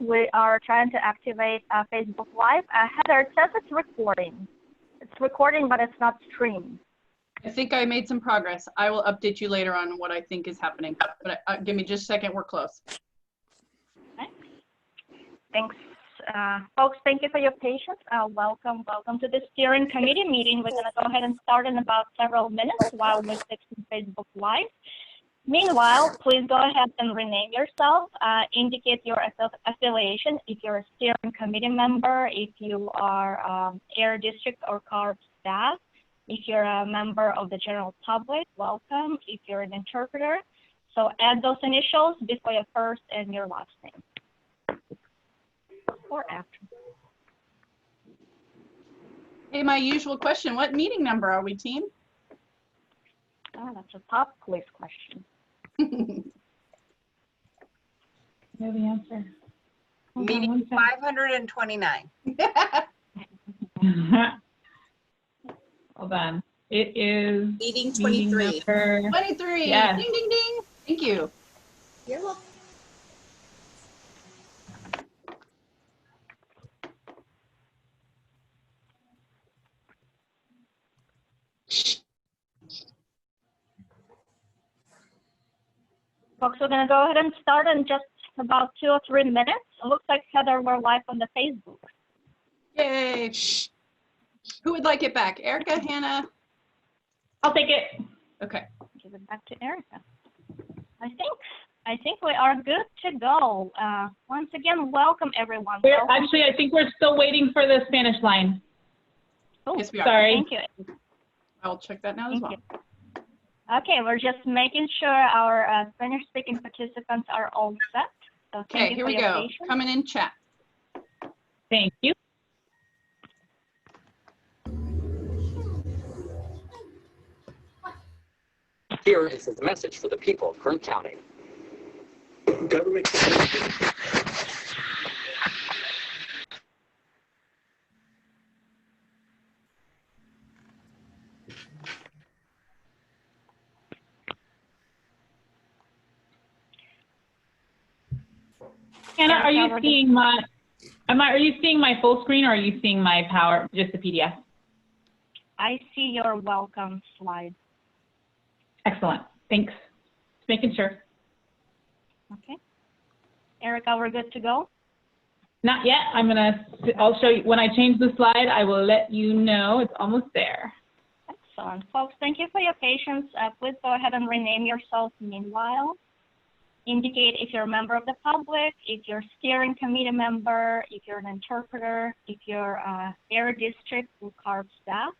We are trying to activate Facebook Live. Heather, it says it's recording. It's recording, but it's not streamed. I think I made some progress. I will update you later on what I think is happening. But give me just a second. We're close. Okay. Thanks, folks. Thank you for your patience. Welcome to the steering committee meeting. We're going to go ahead and start in about several minutes while we're fixing Facebook Live. Meanwhile, please go ahead and rename yourself. Indicate your affiliation if you're a steering committee member, if you are air district or CARB staff, if you're a member of the general public, welcome. If you're an interpreter, so add those initials before your first and your last name. Or after. Hey, my usual question, what meeting number are we, team? Oh, that's a pop quiz question. Know the answer. Meeting 529. Hold on. It is Meeting 23. 23. Yes. Ding, ding, ding. Thank you. You're welcome. Folks, we're going to go ahead and start in just about 2 or 3 minutes. It looks like, Heather, we're live on the Facebook. Yay. Who would like it back? Erica, Hannah? I'll take it. Okay. Give it back to Erica. I think we are good to go. Once again, welcome everyone. Welcome. Actually, I think we're still waiting for the Spanish line. Oh, Yes, we are. Sorry. thank you. I'll check that now as well. Thank you. Okay, we're just making sure our Spanish-speaking participants are all set. So Okay, here we go. Patience. Coming in chat. Thank you. Here is the message for the people of Kern County. Government. Hannah, are you seeing are you seeing my full screen or are you seeing my just the PDF? I see your welcome slide. Excellent. Thanks. Just making sure. Okay. Erica, we're good to go? Not yet. I'll show you when I change the slide. I will let you know it's almost there. Excellent. Folks, thank you for your patience. Please go ahead and rename yourself meanwhile. Indicate if you're a member of the public, if you're a steering committee member, if you're an interpreter, if you're air district or CARB staff.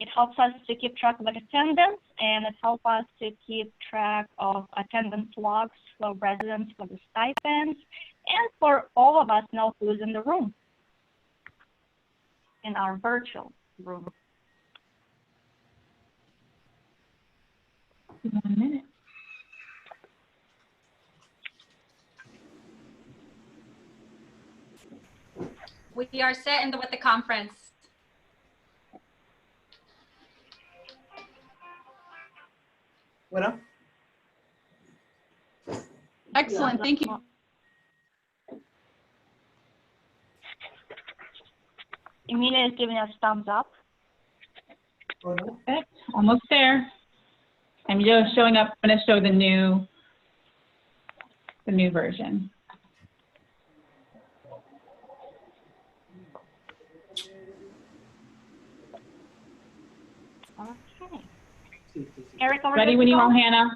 It helps us to keep track of attendance, and it helps us to keep track of attendance logs for residents for the stipends, and for all of us know who's in the room, in our virtual room. 1 minute. We are set with the conference. Bueno. Excellent. Thank you. Emilia is giving us thumbs up. Perfect. Almost there. I'm just showing up. I'm going to show the new version. Okay. Erica, Ready when you are, Hannah.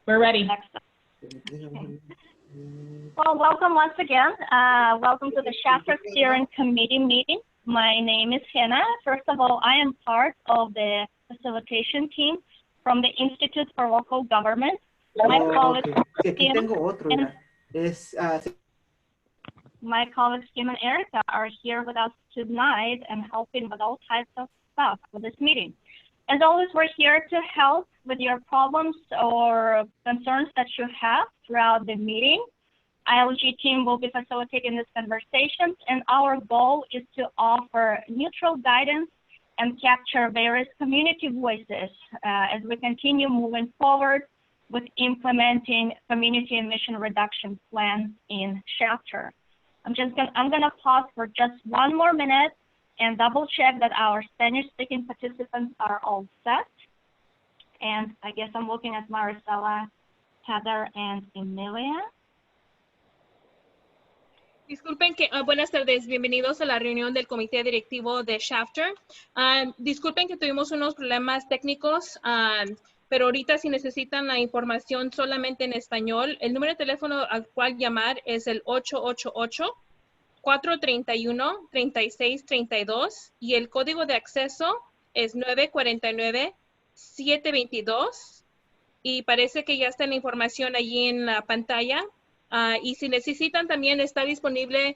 We're ready. Excellent. Well, welcome once again. Welcome to the Chapter Steering Committee meeting. My name is Hannah. First of all, I am part of the facilitation team from the Institute for Local Government. My colleagues, my colleagues Kim and Erica are here with us tonight and helping with all types of stuff for this meeting. As always, we're here to help with your problems or concerns that you have throughout the meeting. ILG team will be facilitating these conversations, and our goal is to offer neutral guidance and capture various community voices as we continue moving forward with implementing community emission reduction plans in Chapter. I'm gonna pause for just 1 more minute and double check that our Spanish speaking participants are all set. And I guess I'm looking at Maricela, Heather, and Emilia. Disculpen que, buenas tardes, bienvenidos a la reunión del comité directivo de Shafter. Disculpen que tuvimos unos problemas técnicos, pero ahorita si necesitan la información solamente en español, el número de teléfono al cual llamar es el 888-431-3632 y el código de acceso es 949-722 y parece que ya está la información allí en la pantalla. Y si necesitan también está disponible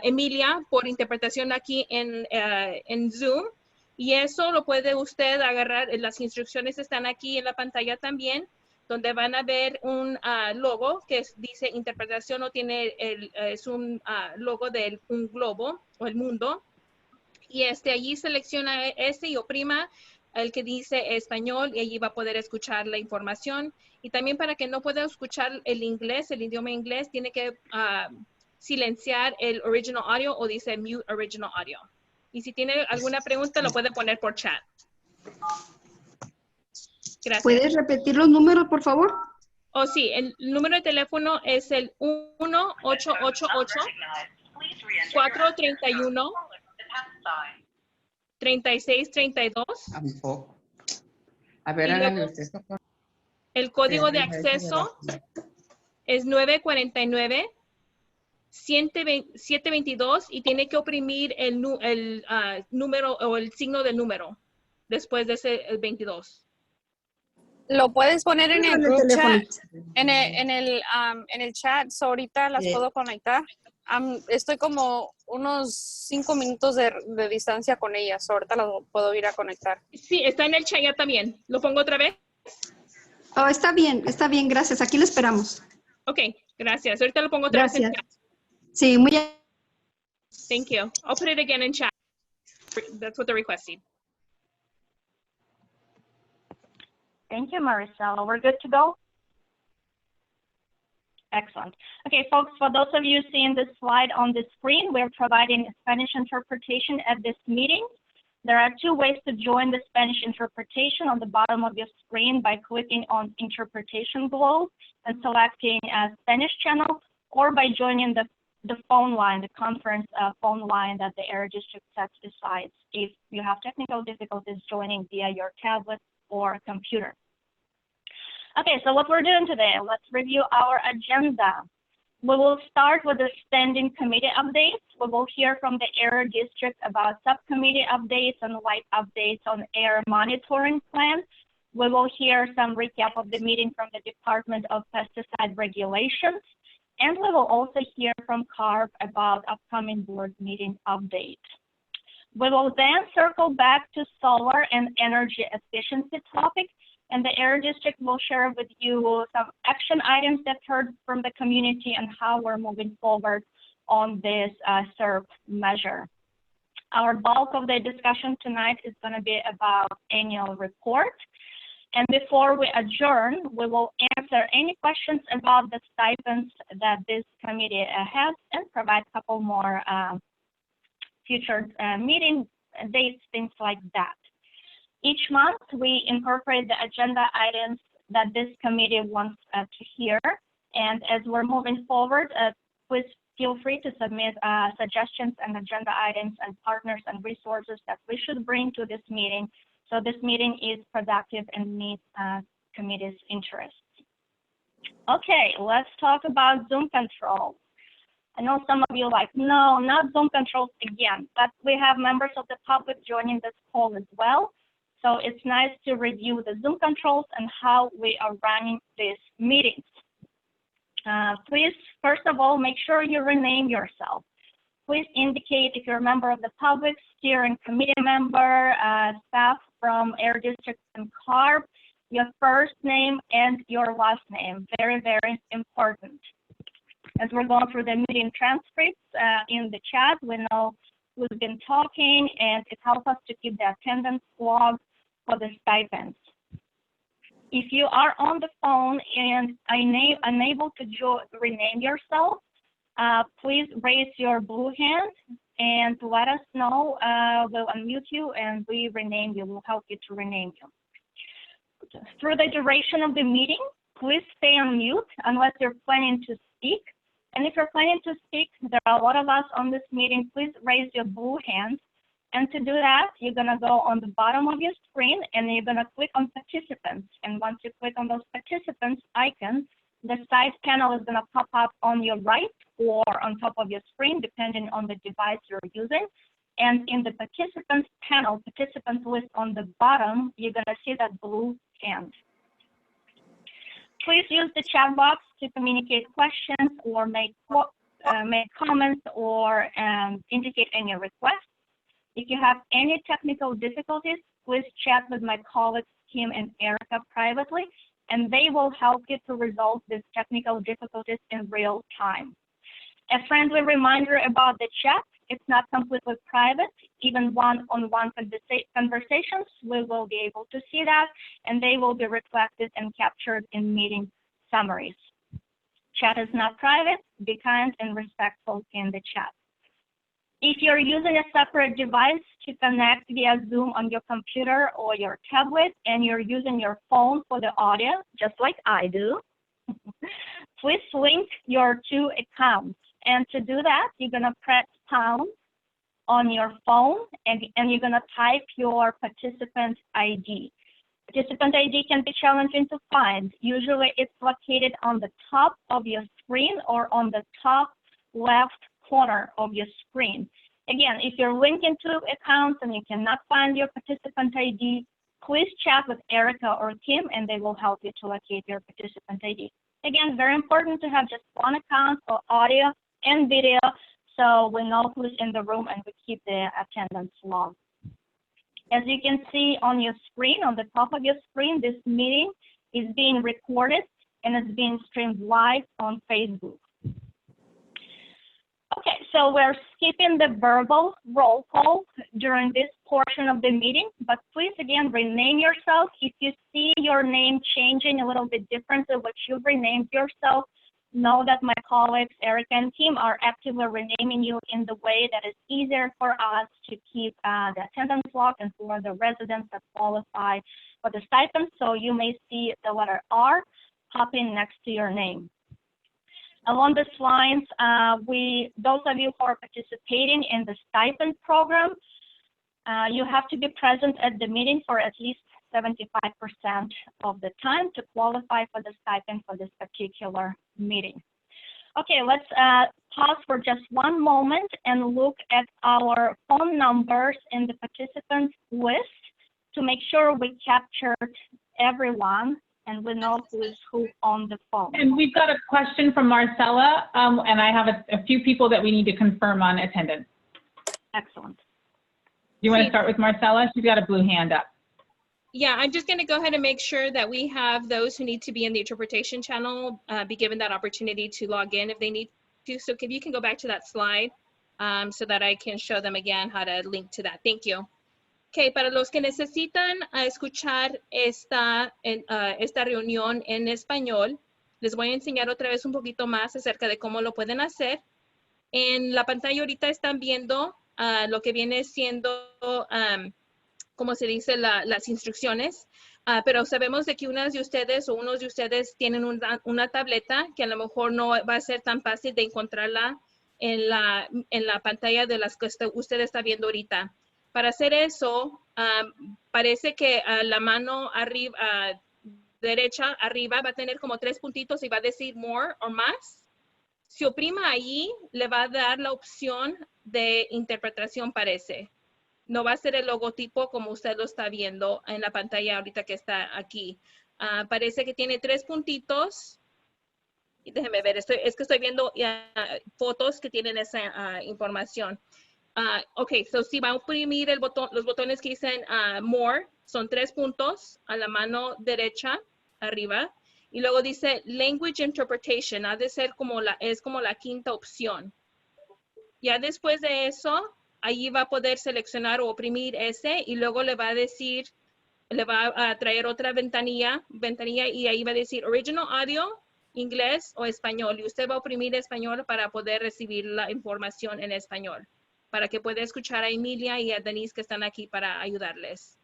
Emilia por interpretación aquí en Zoom. Y eso lo puede usted agarrar, las instrucciones están aquí en la pantalla también, donde van a ver un logo que dice interpretación o tiene es un logo de un globo o el mundo. Y allí selecciona y oprima el que dice español y allí va a poder escuchar la información. Y también para que no pueda escuchar el inglés, el idioma inglés, tiene que silenciar el original audio o dice mute original audio. Y si tiene alguna pregunta, lo puede poner por chat. Gracias. ¿Puedes repetir los números, por favor? Oh, sí, el número de teléfono es el 1-888-431-3632. A ver, Y háganle luego, usted. el código de acceso es 949-722 y tiene que oprimir el número o el signo del número después de ese el 22. Lo puedes poner en el group teléfono. chat, en el chat, so ahorita las puedo conectar. Estoy como unos 5 minutos de distancia con ellas, so ahorita las puedo ir a conectar. Sí, está en el chat ya también. ¿Lo pongo otra vez? Oh, está bien, gracias. Aquí lo esperamos. Ok, gracias. Ahorita lo pongo otra vez en Gracias. chat. Sí, muy Thank you. I'll put it again in chat. That's what they're requesting. Thank you, Maricela. We're good to go? Excellent. Okay, folks, for those of you seeing this slide on the screen, we're providing Spanish interpretation at this meeting. There are 2 ways to join the Spanish interpretation on the bottom of your screen by clicking on interpretation globe and selecting Spanish channel, or by joining the phone line, the conference phone line that the Air District sets aside if you have technical difficulties joining via your tablet or computer. Okay, so what we're doing today, let's review our agenda. We will start with the standing committee updates. We will hear from the Air District about subcommittee updates and light updates on air monitoring plan. We will hear some recap of the meeting from the Department of Pesticide Regulations. And we will also hear from CARB about upcoming board meeting updates. We will then circle back to solar and energy efficiency topics, and the Air District will share with you some action items that heard from the community and how we're moving forward on this SERP measure. Our bulk of the discussion tonight is going to be about annual report. And before we adjourn, we will answer any questions about the stipends that this committee has and provide a couple more future meeting dates, things like that. Each month, we incorporate the agenda items that this committee wants to hear. And as we're moving forward, please feel free to submit suggestions and agenda items and partners and resources that we should bring to this meeting, so this meeting is productive and meets committee's interests. Okay, let's talk about Zoom controls. I know some of you are like, no, not Zoom controls again, but we have members of the public joining this call as well. So it's nice to review the Zoom controls and how we are running these meetings. Please, first of all, make sure you rename yourself. Please indicate if you're a member of the public, steering committee member, staff from Air District and CARB, your first name and your last name. Very, very important. As we're going through the meeting transcripts in the chat, we know who's been talking, and it helps us to keep the attendance log for the stipends. If you are on the phone and unable to rename yourself, please raise your blue hand and let us know. We'll unmute you and we rename you. We'll help you to rename you. Through the duration of the meeting, please stay on mute unless you're planning to speak. And if you're planning to speak, there are a lot of us on this meeting, please raise your blue hand. And to do that, you're gonna go on the bottom of your screen and you're gonna click on participants. And once you click on those participants icons, the side panel is gonna pop up on your right or on top of your screen, depending on the device you're using. And in the participants panel, participants list on the bottom, you're gonna see that blue hand. Please use the chat box to communicate questions or make comments or indicate any requests. If you have any technical difficulties, please chat with my colleagues, Kim and Erica, privately, and they will help you to resolve these technical difficulties in real time. A friendly reminder about the chat, it's not completely private. Even one-on-one conversations, we will be able to see that, and they will be reflected and captured in meeting summaries. Chat is not private. Be kind and respectful in the chat. If you're using a separate device to connect via Zoom on your computer or your tablet, and you're using your phone for the audio, just like I do, please link your two accounts. And to do that, you're gonna press pound on your phone, and you're gonna type your participant ID. Participant ID can be challenging to find. Usually it's located on the top of your screen or on the top left corner of your screen. Again, if you're linking two accounts and you cannot find your participant ID, please chat with Erica or Kim and they will help you to locate your participant ID. Again, very important to have just one account for audio and video so we know who's in the room and we keep the attendance log. As you can see on your screen, on the top of your screen, this meeting is being recorded and it's being streamed live on Facebook. Okay, so we're skipping the verbal roll call during this portion of the meeting, but please again rename yourself. If you see your name changing a little bit different than what you've renamed yourself, know that my colleagues, Erica and Kim, are actively renaming you in the way that is easier for us to keep the attendance log and for the residents that qualify for the stipend. So you may see the letter R popping next to your name. Along these lines, those of you who are participating in the stipend program, you have to be present at the meeting for at least 75% of the time to qualify for the stipend for this particular meeting. Okay, let's pause for just one moment and look at our phone numbers in the participants list to make sure we captured everyone and we know who is who on the phone. And we've got a question from Marcella, and I have a few people that we need to confirm on attendance. Excellent. Do you want to start with Marcella? She's got a blue hand up. Yeah, I'm just going to go ahead and make sure that we have those who need to be in the interpretation channel be given that opportunity to log in if they need to. So if you can go back to that slide so that I can show them again how to link to that. Thank you. Okay, para los que necesitan escuchar esta reunión en español, les voy a enseñar otra vez un poquito más acerca de cómo lo pueden hacer. En la pantalla ahorita están viendo lo que viene siendo, como se dice, las instrucciones, pero sabemos de que unos de ustedes tienen una tableta que a lo mejor no va a ser tan fácil de encontrarla en la pantalla de las que usted está viendo ahorita. Para hacer eso, parece que la mano arriba, derecha arriba va a tener como 3 puntitos y va a decir more o más. Si oprima ahí, le va a dar la opción de interpretación, parece. No va a ser el logotipo como usted lo está viendo en la pantalla ahorita que está aquí. Parece que tiene 3 puntitos. Y déjeme ver, es que estoy viendo fotos que tienen esa información. Ok, so si va a oprimir los botones que dicen more, son 3 puntos a la mano derecha arriba. Y luego dice Language Interpretation, ha de ser es como la quinta opción. Ya después de eso, ahí va a poder seleccionar o oprimir ese y luego le va a decir, le va a traer otra ventanilla y ahí va a decir Original Audio inglés o español, y usted va a oprimir español para poder recibir la información en español, para que pueda escuchar a Emilia y a Denise que están aquí para ayudarles.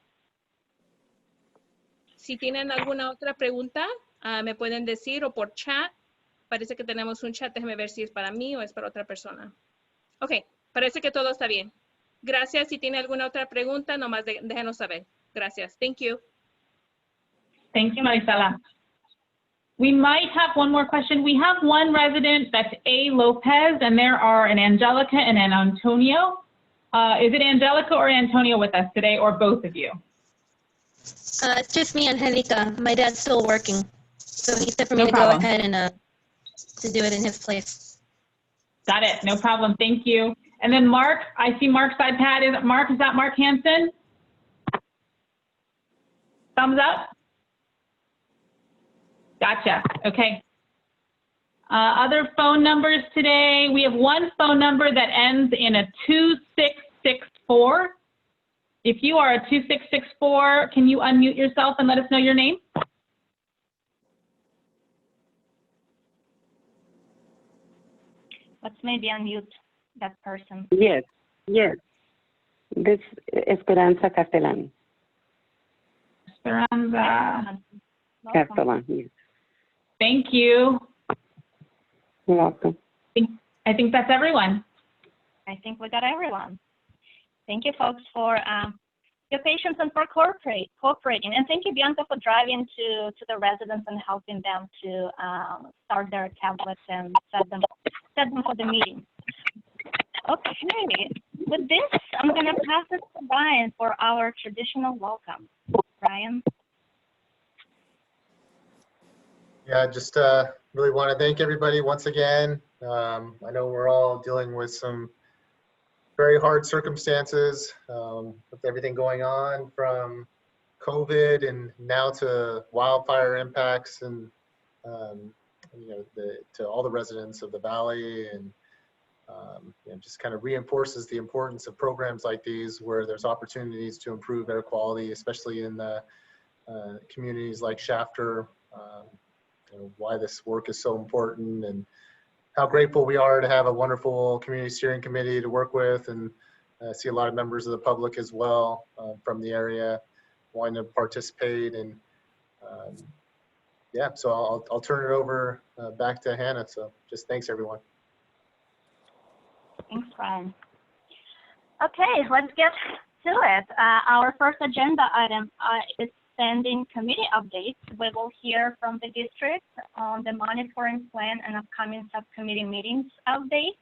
Si tienen alguna otra pregunta, me pueden decir o por chat. Parece que tenemos un chat, déjeme ver si es para mí o es para otra persona. Ok, parece que todo está bien. Gracias. Si tiene alguna otra pregunta, nomás déjenos saber. Gracias. Thank you. Thank you, Marisela. We might have one more question. We have one resident that's A. Lopez, and there are an Angelica and an Antonio. Is it Angelica or Antonio with us today, or both of you? It's just me, Angelica. My dad's still working, so he said for me No to problem. go ahead and to do it in his place. Got it. No problem. Thank you. And then Mark, I see Mark's iPad. Is that Mark Hansen? Thumbs up? Gotcha. Okay. Other phone numbers today. We have one phone number that ends in a 2664. If you are a 2664, can you unmute yourself and let us know your name? Let's maybe unmute that person. Yes, yes. This is Esperanza Castellani. Esperanza. Castellani, yes. Thank you. You're welcome. I think that's everyone. I think we got everyone. Thank you, folks, for your patience and for cooperating. And thank you, Bianca, for driving to the residents and helping them to start their tablets and set them for the meeting. Okay, with this, I'm going to pass it to Brian for our traditional welcome. Brian? Yeah, just really want to thank everybody once again. I know we're all dealing with some very hard circumstances with everything going on, from COVID and now to wildfire impacts, and you know, to all the residents of the valley, and you know, just kind of reinforces the importance of programs like these, where there's opportunities to improve air quality, especially in the communities like Shafter. You know, why this work is so important, and how grateful we are to have a wonderful community steering committee to work with, and see a lot of members of the public as well from the area wanting to participate. And yeah, so I'll turn it over back to Hannah. So just thanks, everyone. Thanks, Brian. Okay, let's get to it. Our first agenda item is standing committee updates. We will hear from the district on the monitoring plan and upcoming subcommittee meetings update.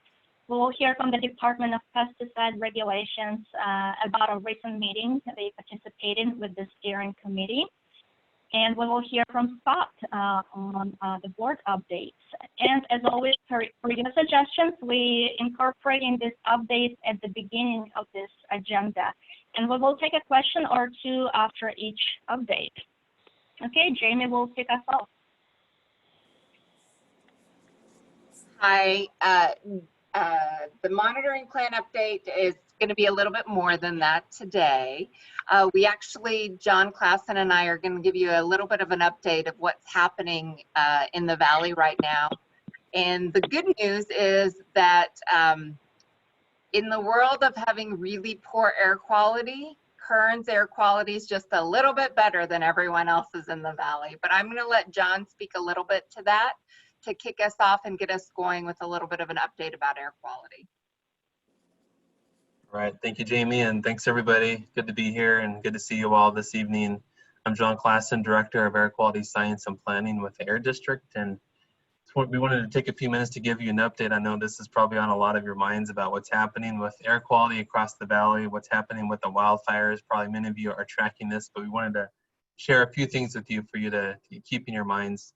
We will hear from the Department of Pesticide Regulations about a recent meeting that they participated with the steering committee. And we will hear from Scott on the board updates. And as always, for your suggestions, we incorporate in these updates at the beginning of this agenda. And we will take a question or two after each update. Okay, Jamie will kick us off. Hi, the monitoring plan update is going to be a little bit more than that today. We actually, John Klassen and I are going to give you a little bit of an update of what's happening in the Valley right now. And the good news is that in the world of having really poor air quality, Kern's air quality is just a little bit better than everyone else's in the Valley. But I'm going to let John speak a little bit to that to kick us off and get us going with a little bit of an update about air quality. All right, thank you, Jamie, and thanks everybody. Good to be here and good to see you all this evening. I'm John Klassen, Director of Air Quality Science and Planning with the Air District, and we wanted to take a few minutes to give you an update. I know this is probably on a lot of your minds about what's happening with air quality across the valley, what's happening with the wildfires. Probably many of you are tracking this, but we wanted to share a few things with you for you to keep in your minds.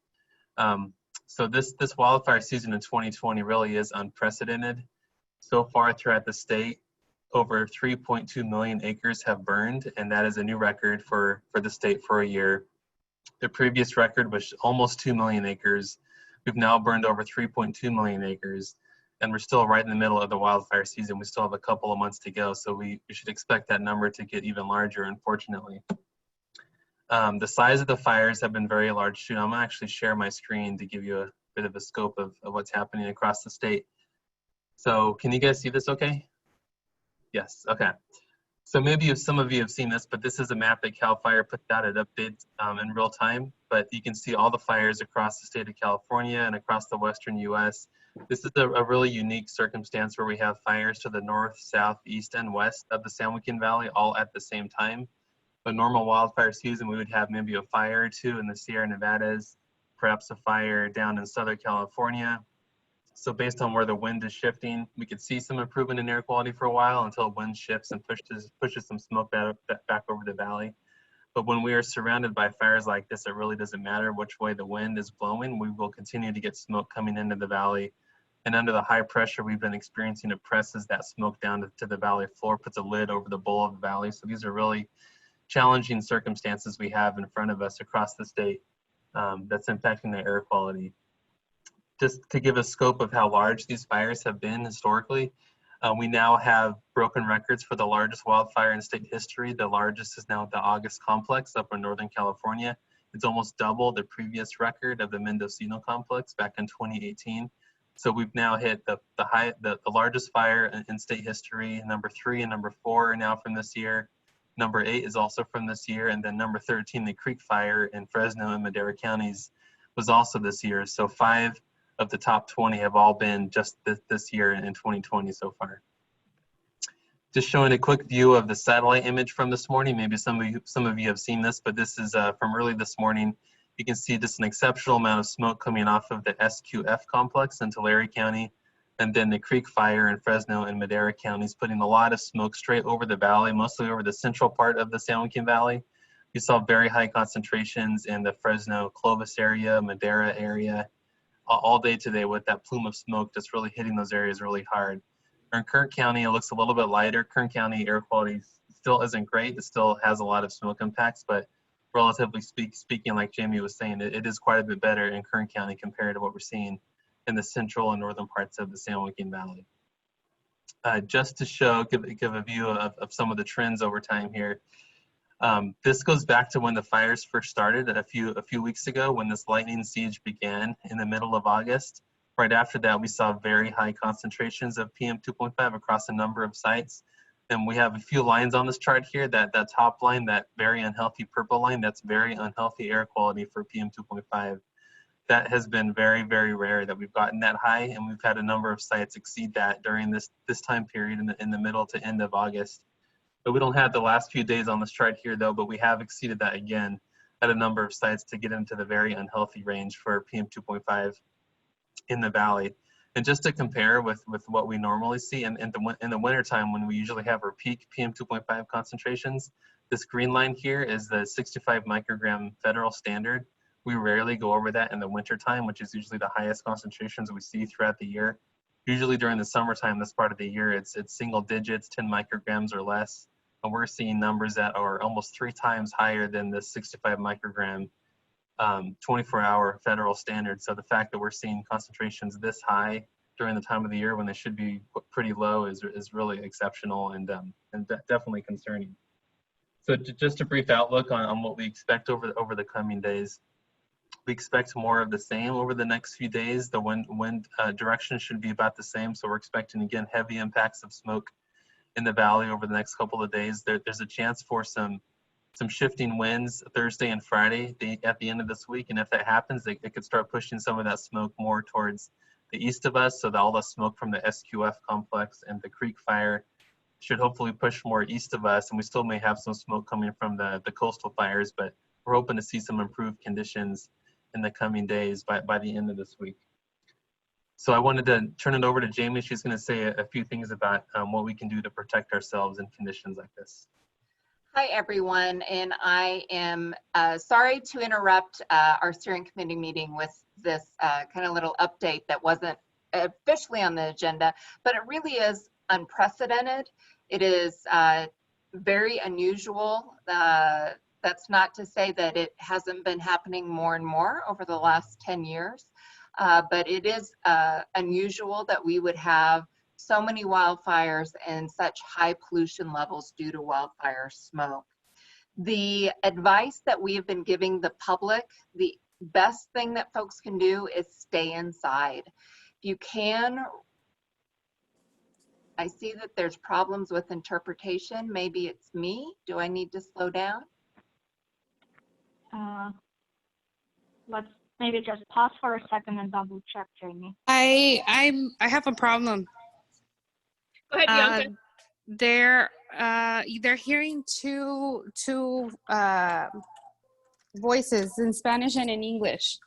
So this wildfire season in 2020 really is unprecedented. So far throughout the state, over 3.2 million acres have burned, and that is a new record for the state for a year. The previous record was almost 2 million acres. We've now burned over 3.2 million acres, and we're still right in the middle of the wildfire season. We still have a couple of months to go, so we should expect that number to get even larger, unfortunately. The size of the fires have been very large too. I'm gonna actually share my screen to give you bit of a scope of what's happening across the state. So can you guys see this okay? Yes, okay. So maybe some of you have seen this, but this is a map that CAL FIRE put out. It updates in real time, but you can see all the fires across the state of California and across the Western US. This is a really unique circumstance where we have fires to the north, south, east, and west of the San Joaquin Valley all at the same time. A normal wildfire season, we would have maybe a fire or two in the Sierra Nevadas, perhaps a fire down in Southern California. So based on where the wind is shifting, we could see some improvement in air quality for a while until wind shifts and pushes some smoke back over the valley. But when we are surrounded by fires like this, it really doesn't matter which way the wind is blowing. We will continue to get smoke coming into the valley. And under the high pressure we've been experiencing, it presses that smoke down to the valley floor, puts a lid over the bowl of the valley. So these are really challenging circumstances we have in front of us across the state that's impacting the air quality. Just to give a scope of how large these fires have been historically, we now have broken records for the largest wildfire in state history. The largest is now the August complex up in Northern California. It's almost double the previous record of the Mendocino complex back in 2018. So we've now hit the largest fire in state history. Number 3 and number 4 are now from this year. Number 8 is also from this year. And then number 13, the Creek Fire in Fresno and Madera counties, was also this year. So 5 of the top 20 have all been just this year in 2020 so far. Just showing a quick view of the satellite image from this morning. Maybe some of you have seen this, but this is from early this morning. You can see just an exceptional amount of smoke coming off of the SQF complex in Tulare County, and then the Creek Fire in Fresno and Madera counties, putting a lot of smoke straight over the valley, mostly over the central part of the San Joaquin Valley. We saw very high concentrations in the Fresno, Clovis area, Madera area, all day today, with that plume of smoke just really hitting those areas really hard. In Kern County, it looks a little bit lighter. Kern County air quality still isn't great. It still has a lot of smoke impacts, but relatively speaking, like Jamie was saying, it is quite a bit better in Kern County compared to what we're seeing in the central and northern parts of the San Joaquin Valley. Just to give a view of some of the trends over time here. This goes back to when the fires first started a few weeks ago, when this lightning siege began in the middle of August. Right after that, we saw very high concentrations of PM 2.5 across a number of sites. And we have a few lines on this chart here. That top line, that very unhealthy purple line, that's very unhealthy air quality for PM 2.5. That has been very, very rare that we've gotten that high, and we've had a number of sites exceed that during this time period in the middle to end of August. But we don't have the last few days on this chart here though, but we have exceeded that again at a number of sites to get into the very unhealthy range for PM 2.5 in the valley. And just to compare with what we normally see in the wintertime, when we usually have our peak PM 2.5 concentrations, this green line here is the 65 microgram federal standard. We rarely go over that in the wintertime, which is usually the highest concentrations we see throughout the year. Usually during the summertime, this part of the year, it's single digits, 10 micrograms or less. And we're seeing numbers that are almost 3 times higher than the 65 microgram 24-hour federal standard. So the fact that we're seeing concentrations this high during the time of the year when they should be pretty low is really exceptional and definitely concerning. So just a brief outlook on what we expect over the coming days. We expect more of the same over the next few days. The wind direction should be about the same. So we're expecting, again, heavy impacts of smoke in the valley over the next couple of days. There's a chance for some shifting winds Thursday and Friday at the end of this week. And if that happens, they could start pushing some of that smoke more towards the east of us. So that all the smoke from the SQF complex and the Creek Fire should hopefully push more east of us. And we still may have some smoke coming from the coastal fires, but we're hoping to see some improved conditions in the coming days by the end of this week. So I wanted to turn it over to Jamie. She's going to say a few things about what we can do to protect ourselves in conditions like this. Hi, everyone, and I am sorry to interrupt our steering committee meeting with this kind of little update that wasn't officially on the agenda, but it really is unprecedented. It is very unusual. That's not to say that it hasn't been happening more and more over the last 10 years, but it is unusual that we would have so many wildfires and such high pollution levels due to wildfire smoke. The advice that we have been giving the public, the best thing that folks can do is stay inside. If you can, I see that there's problems with interpretation. Maybe it's me. Do I need to slow down? Let's maybe just pause for a second and double check, Jamie. I have a problem. Go ahead, Bianca. They're hearing two voices in Spanish and in English.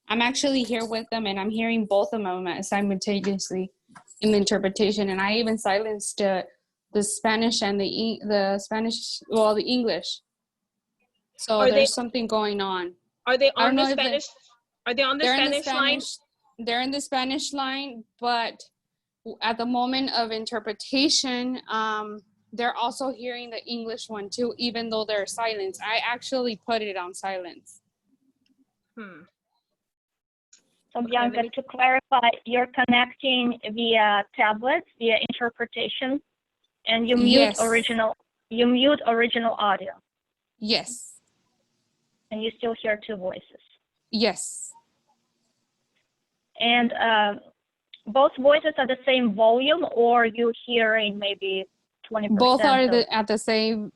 I'm actually here with them, and I'm hearing both of them simultaneously in the interpretation. And I even silenced the Spanish and the English. So there's something going on. Are they on the Spanish? Are they on the Spanish line? They're in the Spanish line, but at the moment of interpretation, they're also hearing the English one too, even though they're silenced. I actually put it on silence. So Bianca, to clarify, you're connecting via tablets, via interpretation, and you mute original audio. Yes. And you still hear two voices. Yes. And both voices are the same volume, or you hearing maybe 20%? Both are at the same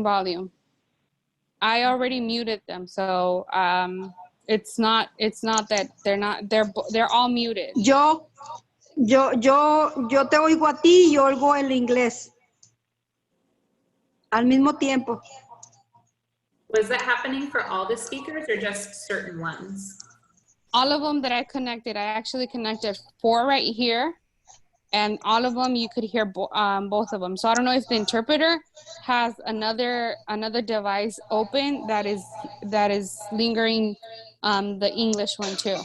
volume. I already muted them, so it's not that they're all muted. Yo te oigo a ti y oigo el inglés al mismo tiempo. Was that happening for all the speakers or just certain ones? All of them that I connected, I actually connected 4 right here, and all of them you could hear both of them. So I don't know if the interpreter has another device open that is lingering the English one too.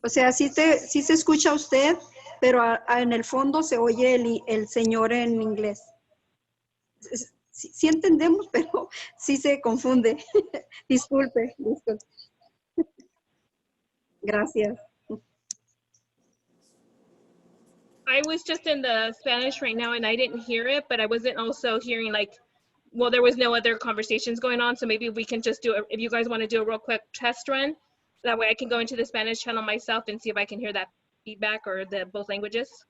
O sea, sí se escucha usted, pero en el fondo se oye el señor en inglés. Sí entendemos, pero sí se confunde. Disculpe. Gracias. I was just in the Spanish right now and I didn't hear it, but I wasn't also hearing there was no other conversations going on. So maybe we can just if you guys want to do a real quick test run, that way I can go into the Spanish channel myself and see if I can hear that feedback or both languages.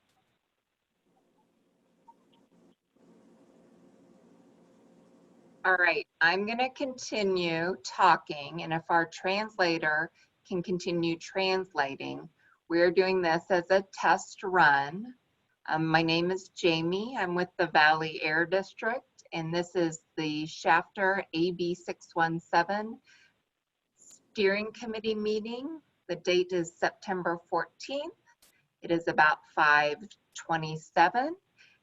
All right, I'm going to continue talking, and if our translator can continue translating, we're doing this as a test run. My name is Jamie. I'm with the Valley Air District, and this is the Shafter AB 617 Steering Committee meeting. The date is September 14th. It is about 5:27.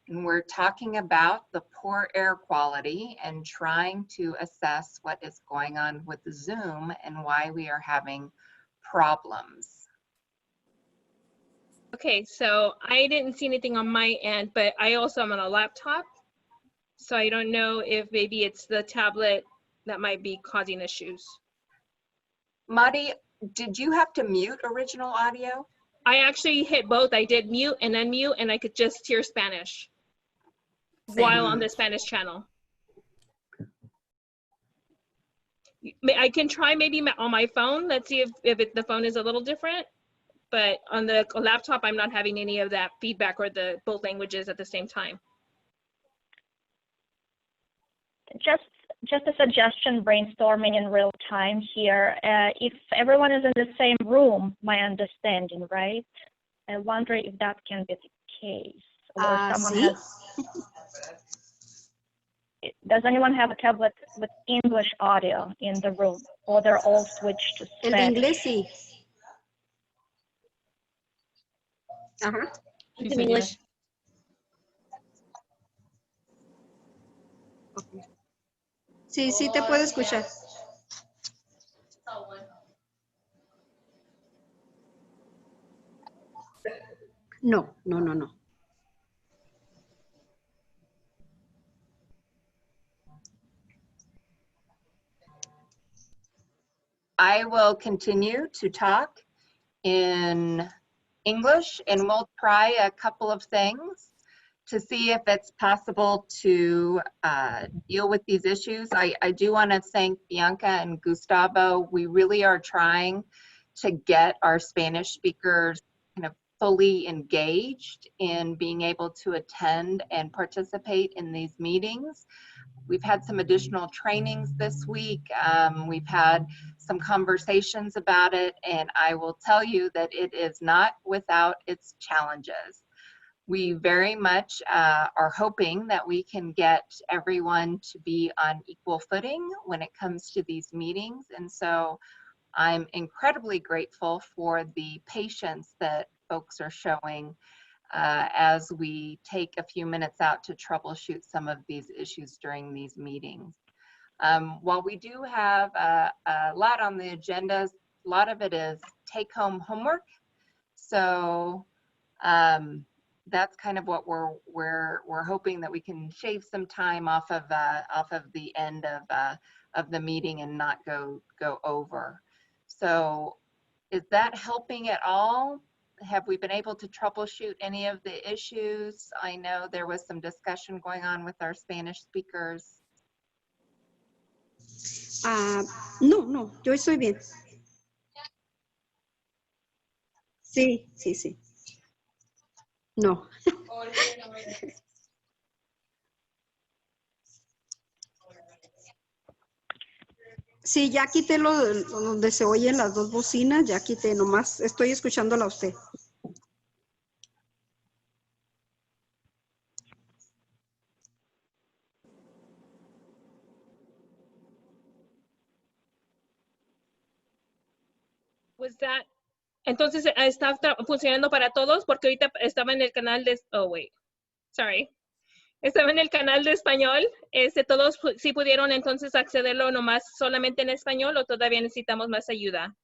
And we're talking about the poor air quality and trying to assess what is going on with Zoom and why we are having problems. Okay, so I didn't see anything on my end, but I also am on a laptop. So I don't know if maybe it's the tablet that might be causing issues. Madi, did you have to mute original audio? I actually hit both. I did mute and unmute, and I could just hear Spanish while on the Spanish channel. I can try maybe on my phone. Let's see if the phone is a little different. But on the laptop, I'm not having any of that feedback or both languages at the same time. Just a suggestion, brainstorming in real time here. If everyone is in the same room, my understanding, right? I wonder if that can be the case. Or someone does anyone have a tablet with English audio in the room? Or they're all switched to Spanish? El de inglés sí. Ajá. It's in English. Okay. Sí, sí te puedo escuchar. No. I will continue to talk in English, and we'll try a couple of things. to see if it's possible to deal with these issues. I do want to thank Bianca and Gustavo. We really are trying to get our Spanish speakers kind of fully engaged in being able to attend and participate in these meetings. We've had some additional trainings this week. We've had some conversations about it, and I will tell you that it is not without its challenges. We very much are hoping that we can get everyone to be on equal footing when it comes to these meetings. And so I'm incredibly grateful for the patience that folks are showing as we take a few minutes out to troubleshoot some of these issues during these meetings. While we do have a lot on the agenda, a lot of it is take-home homework. So that's kind of what we're hoping, that we can shave some time off of the end of the meeting and not go over. So is that helping at all? Have we been able to troubleshoot any of the issues? I know there was some discussion going on with our Spanish speakers. No, yo estoy bien. Sí. No. Sí, ya quité lo donde se oyen las dos bocinas, ya quité, nomás estoy escuchándola a usted. Was that, entonces está funcionando para todos, porque ahorita estaba en el canal de, estaba en el canal de español. Todos sí pudieron entonces accederlo nomás solamente en español, o todavía necesitamos más ayuda.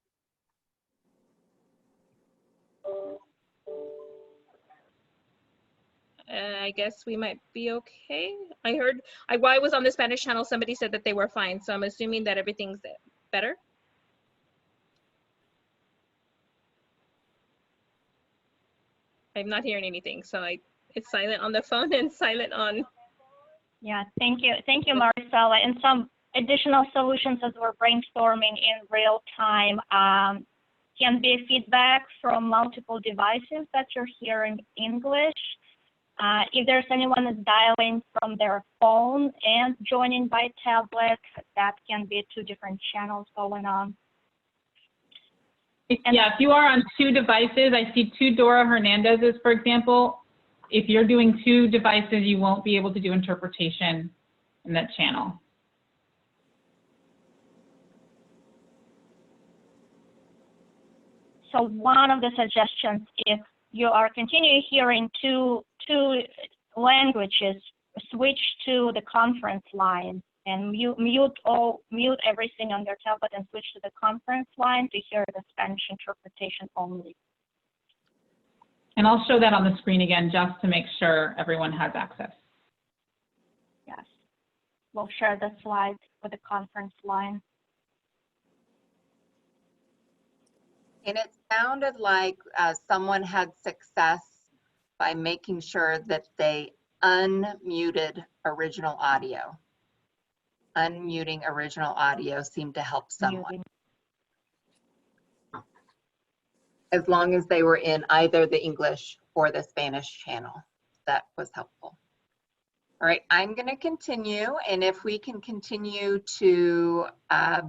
I guess we might be okay. I heard, while I was on the Spanish channel, somebody said that they were fine, so I'm assuming that everything's better. I'm not hearing anything, so it's silent on the phone and silent on. Yeah, thank you, Maricela. And some additional solutions as we're brainstorming in real time can be feedback from multiple devices that you're hearing English. If there's anyone that's dialing from their phone and joining by tablet, that can be 2 different channels going on. Yeah, if you are on 2 devices, I see 2 Dora Hernandez's, for example. If you're doing 2 devices, you won't be able to do interpretation in that channel. So one of the suggestions, if you are continuing hearing two languages, switch to the conference line and mute everything on your tablet and switch to the conference line to hear the Spanish interpretation only. And I'll show that on the screen again just to make sure everyone has access. Yes, we'll share the slides with the conference line. And it sounded like someone had success by making sure that they unmuted original audio. Unmuting original audio seemed to help someone. As long as they were in either the English or the Spanish channel, that was helpful. All right, I'm going to continue, and if we can continue to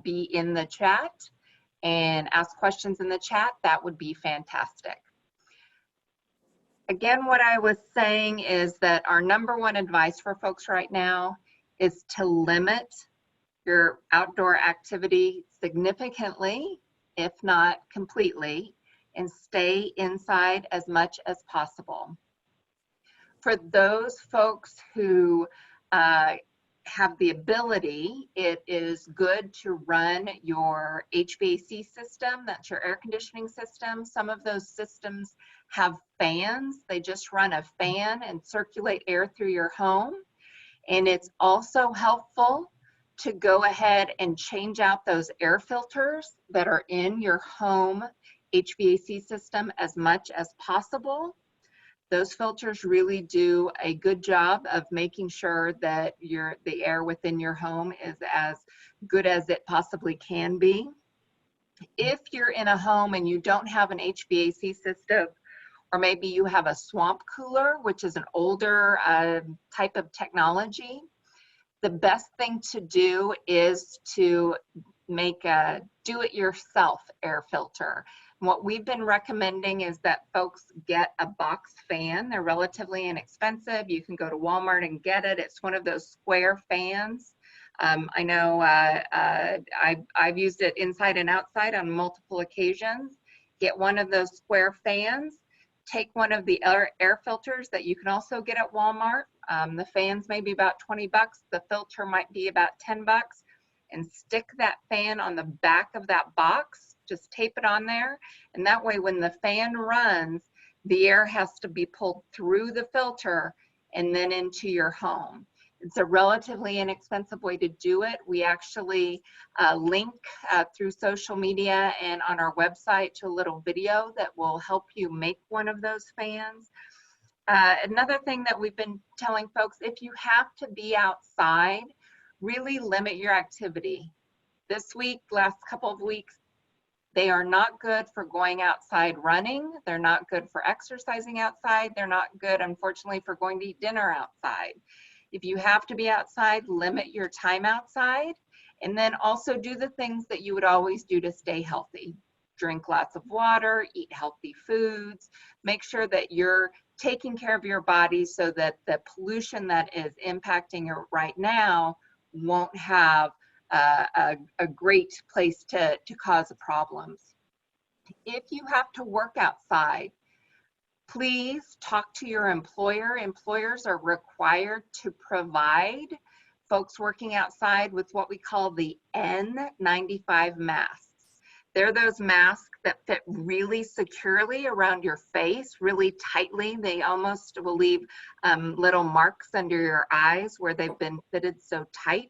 be in the chat and ask questions in the chat, that would be fantastic. Again, what I was saying is that our #1 advice for folks right now is to limit your outdoor activity significantly, if not completely, and stay inside as much as possible. For those folks who have the ability, it is good to run your HVAC system, that's your air conditioning system. Some of those systems have fans. They just run a fan and circulate air through your home. And it's also helpful to go ahead and change out those air filters that are in your home HVAC system as much as possible. Those filters really do a good job of making sure that the air within your home is as good as it possibly can be. If you're in a home and you don't have an HVAC system, or maybe you have a swamp cooler, which is an older type of technology, the best thing to do is to make a do-it-yourself air filter. What we've been recommending is that folks get a box fan. They're relatively inexpensive. You can go to Walmart and get it. It's one of those square fans. I know I've used it inside and outside on multiple occasions. Get one of those square fans. Take one of the air filters that you can also get at Walmart. The fans may be about 20 bucks. The filter might be about 10 bucks. And stick that fan on the back of that box. Just tape it on there. And that way when the fan runs, the air has to be pulled through the filter and then into your home. It's a relatively inexpensive way to do it. We actually link through social media and on our website to a little video that will help you make one of those fans. Another thing that we've been telling folks, if you have to be outside, really limit your activity. This week, last couple of weeks, they are not good for going outside running. They're not good for exercising outside. They're not good, unfortunately, for going to eat dinner outside. If you have to be outside, limit your time outside, and then also do the things that you would always do to stay healthy. Drink lots of water, eat healthy foods, make sure that you're taking care of your body so that the pollution that is impacting you right now won't have a great place to cause problems. If you have to work outside, please talk to your employer. Employers are required to provide folks working outside with what we call the N95 masks. They're those masks that fit really securely around your face, really tightly. They almost will leave little marks under your eyes where they've been fitted so tight.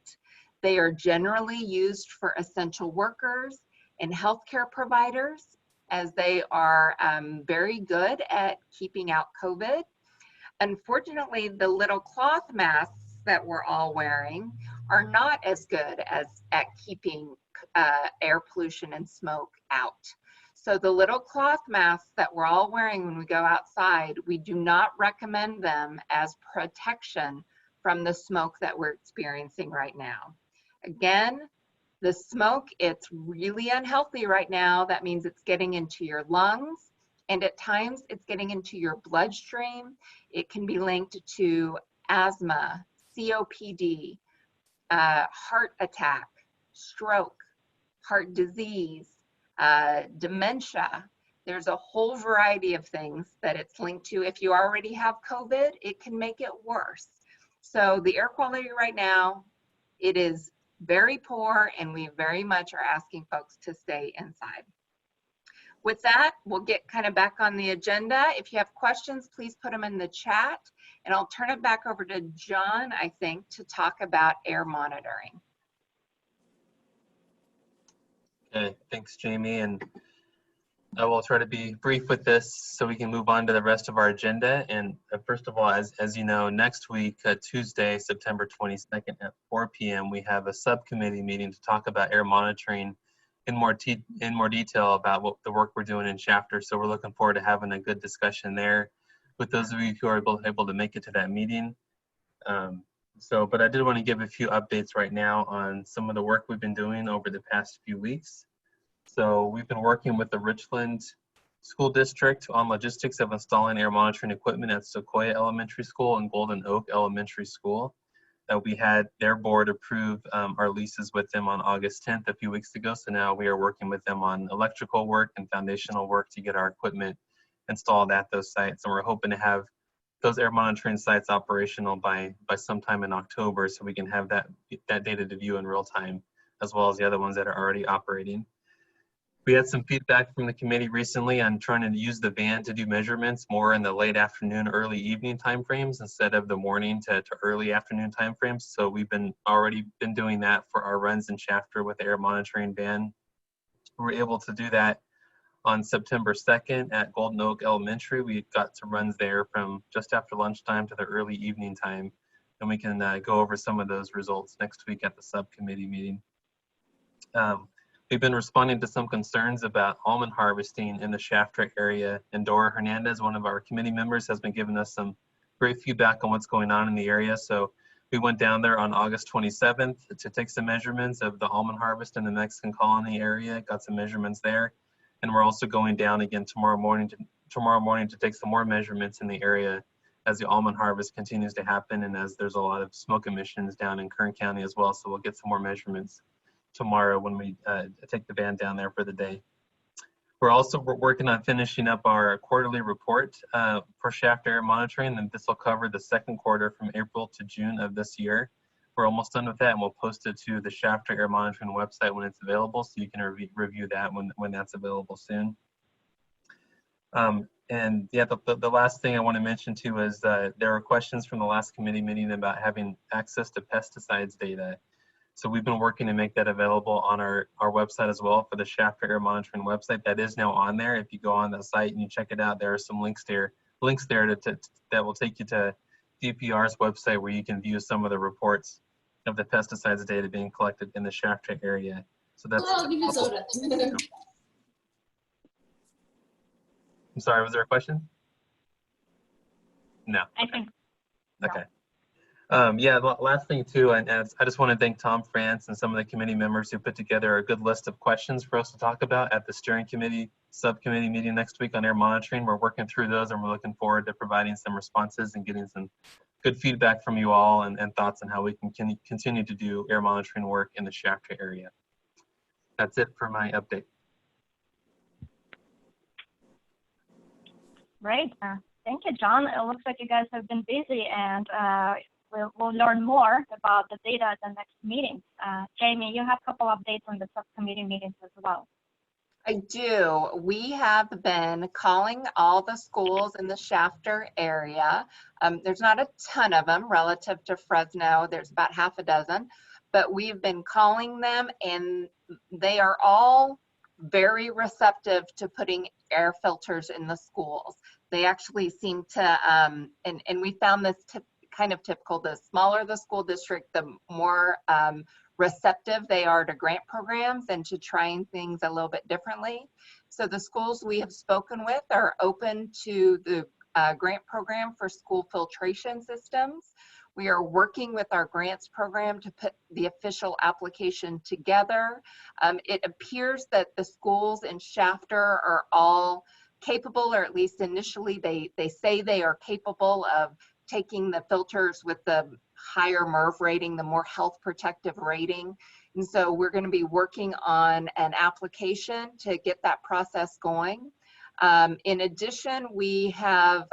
They are generally used for essential workers and healthcare providers, as they are very good at keeping out COVID. Unfortunately, the little cloth masks that we're all wearing are not as good at keeping air pollution and smoke out. So the little cloth masks that we're all wearing when we go outside, we do not recommend them as protection from the smoke that we're experiencing right now. Again, the smoke, it's really unhealthy right now. That means it's getting into your lungs, and at times it's getting into your bloodstream. It can be linked to asthma, COPD, heart attack, stroke, heart disease, dementia. There's a whole variety of things that it's linked to. If you already have COVID, it can make it worse. So the air quality right now, it is very poor, and we very much are asking folks to stay inside. With that, we'll get kind of back on the agenda. If you have questions, please put them in the chat, and I'll turn it back over to John, I think, to talk about air monitoring. Okay, thanks, Jamie. And I will try to be brief with this so we can move on to the rest of our agenda. And first of all, as you know, next week, Tuesday, September 22nd at 4 p.m., we have a subcommittee meeting to talk about air monitoring in more detail about what the work we're doing in Shafter. So we're looking forward to having a good discussion there with those of you who are able to make it to that meeting. But I did want to give a few updates right now on some of the work we've been doing over the past few weeks. So we've been working with the Richland School District on logistics of installing air monitoring equipment at Sequoia Elementary School and Golden Oak Elementary School. We had their board approve our leases with them on August 10th, a few weeks ago. So now we are working with them on electrical work and foundational work to get our equipment installed at those sites. And we're hoping to have those air monitoring sites operational by sometime in October, so we can have that data to view in real time, as well as the other ones that are already operating. We had some feedback from the committee recently on trying to use the van to do measurements more in the late afternoon, early evening timeframes instead of the morning to early afternoon timeframes. So we've already been doing that for our runs in Shafter with the air monitoring van. We were able to do that on September 2nd at Golden Oak Elementary. We got some runs there from just after lunchtime to the early evening time. And we can go over some of those results next week at the subcommittee meeting. We've been responding to some concerns about almond harvesting in the Shafter area, and Dora Hernandez, one of our committee members, has been giving us some great feedback on what's going on in the area. So we went down there on August 27th to take some measurements of the almond harvest in the Mexican colony area, got some measurements there. And we're also going down again tomorrow morning to take some more measurements in the area as the almond harvest continues to happen and as there's a lot of smoke emissions down in Kern County as well. So we'll get some more measurements tomorrow when we take the van down there for the day. We're also working on finishing up our quarterly report for Shafter air monitoring, and this will cover the second quarter from April to June of this year. We're almost done with that, and we'll post it to the Shafter air monitoring website when it's available, so you can review that when that's available soon. And yeah, the last thing I want to mention too is there were questions from the last committee meeting about having access to pesticides data. So we've been working to make that available on our website as well for the Shafter air monitoring website. That is now on there. If you go on the site and you check it out, there are some links there that will take you to DPR's website where you can view some of the reports of the pesticides data being collected in the Shafter area. So that's. Oh, I'll give you soda. I'm sorry, was there a question? No. I think. Okay. Yeah, last thing too, and I just want to thank Tom France and some of the committee members who put together a good list of questions for us to talk about at the steering committee subcommittee meeting next week on air monitoring. We're working through those and we're looking forward to providing some responses and getting some good feedback from you all and thoughts on how we can continue to do air monitoring work in the Shafter area. That's it for my update. Great. Thank you, John. It looks like you guys have been busy, and we'll learn more about the data at the next meeting. Jamie, you have a couple updates on the subcommittee meetings as well. I do. We have been calling all the schools in the Shafter area. There's not a ton of them relative to Fresno. There's about half a dozen, but we've been calling them and they are all very receptive to putting air filters in the schools. They actually seem to, and we found this kind of typical, the smaller the school district, the more receptive they are to grant programs and to trying things a little bit differently. So the schools we have spoken with are open to the grant program for school filtration systems. We are working with our grants program to put the official application together. It appears that the schools in Shafter are all capable, or at least initially they say they are capable of taking the filters with the higher MERV rating, the more health protective rating. And so we're going to be working on an application to get that process going. In addition, we have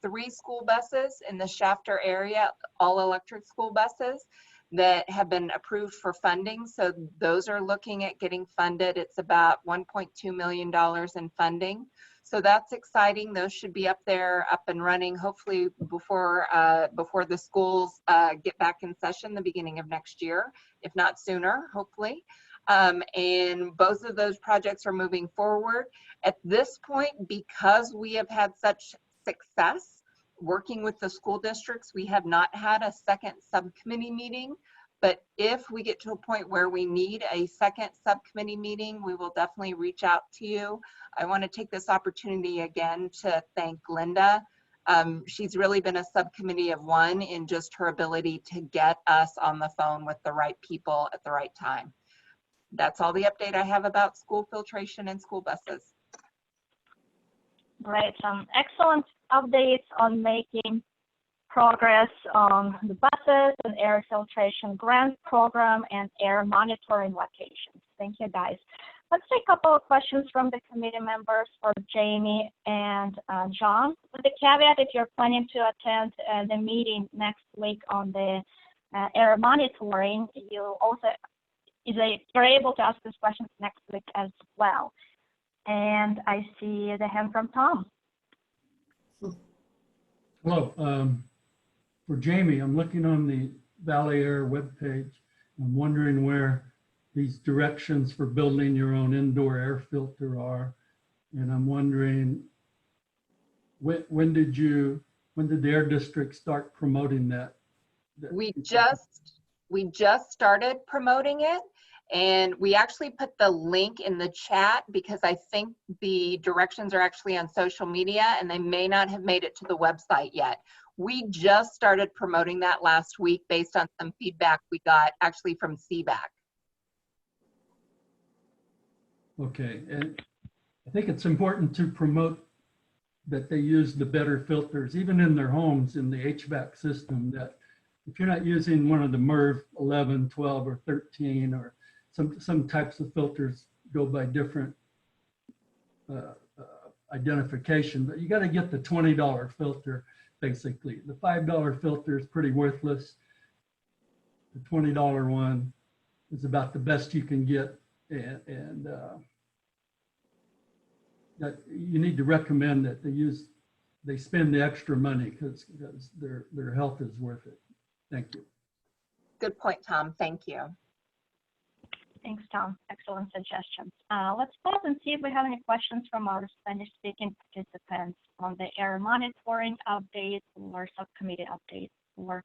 3 school buses in the Shafter area, all electric school buses that have been approved for funding. So those are looking at getting funded. It's about $1.2 million in funding. So that's exciting. Those should be up there, up and running, hopefully before the schools get back in session the beginning of next year, if not sooner, hopefully. And both of those projects are moving forward. At this point, because we have had such success working with the school districts, we have not had a second subcommittee meeting. But if we get to a point where we need a second subcommittee meeting, we will definitely reach out to you. I want to take this opportunity again to thank Linda. She's really been a subcommittee of one in just her ability to get us on the phone with the right people at the right time. That's all the update I have about school filtration and school buses. Great. Some excellent updates on making progress on the buses and air filtration grant program and air monitoring locations. Thank you, guys. Let's take a couple of questions from the committee members for Jamie and John. With the caveat, if you're planning to attend the meeting next week on the air monitoring, you're able to ask these questions next week as well. And I see the hand from Tom. Hello. For Jamie, I'm looking on the Valley Air webpage. I'm wondering where these directions for building your own indoor air filter are. And I'm wondering, when did the Air District start promoting that? We just started promoting it, and we actually put the link in the chat because I think the directions are actually on social media and they may not have made it to the website yet. We just started promoting that last week based on some feedback we got actually from CBAC. Okay, and I think it's important to promote that they use the better filters, even in their homes, in the HVAC system, that if you're not using one of the MERV 11, 12, or 13, or some types of filters go by different identification, but you got to get the $20 filter, basically. The $5 filter is pretty worthless. The $20 one is about the best you can get, and that you need to recommend that they spend the extra money because their health is worth it. Thank you. Good point, Tom. Thank you. Thanks, Tom. Excellent suggestions. Let's pause and see if we have any questions from our Spanish-speaking participants on the air monitoring update or subcommittee update. Or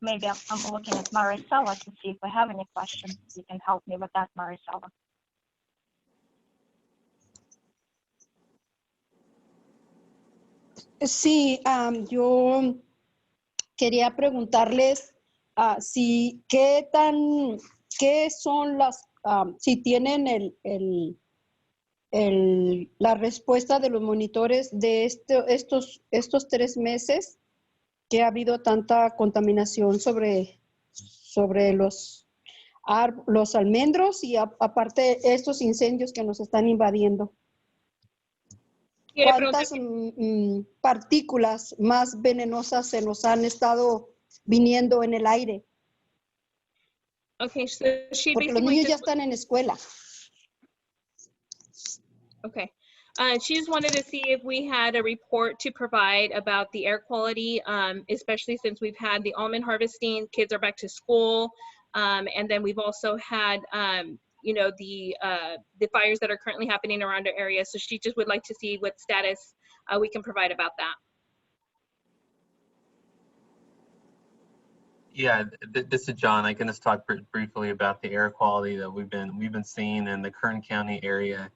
maybe I'm looking at Maricela to see if we have any questions. You can help me with that, Maricela. Sí, yo quería preguntarles qué son las, si tienen la respuesta de los monitores de estos 3 meses que ha habido tanta contaminación sobre los almendros y aparte estos incendios que nos están invadiendo. ¿Cuántas partículas más venenosas se nos han estado viniendo en el aire? Okay, so she Porque los basically niños ya just, están en escuela. okay. She just wanted to see if we had a report to provide about the air quality, especially since we've had the almond harvesting, kids are back to school, and then we've also had, you know, the fires that are currently happening around our area. So she just would like to see what status we can provide about that. Yeah, this is John. I can just talk briefly about the air quality that we've been seeing in the Kern County area.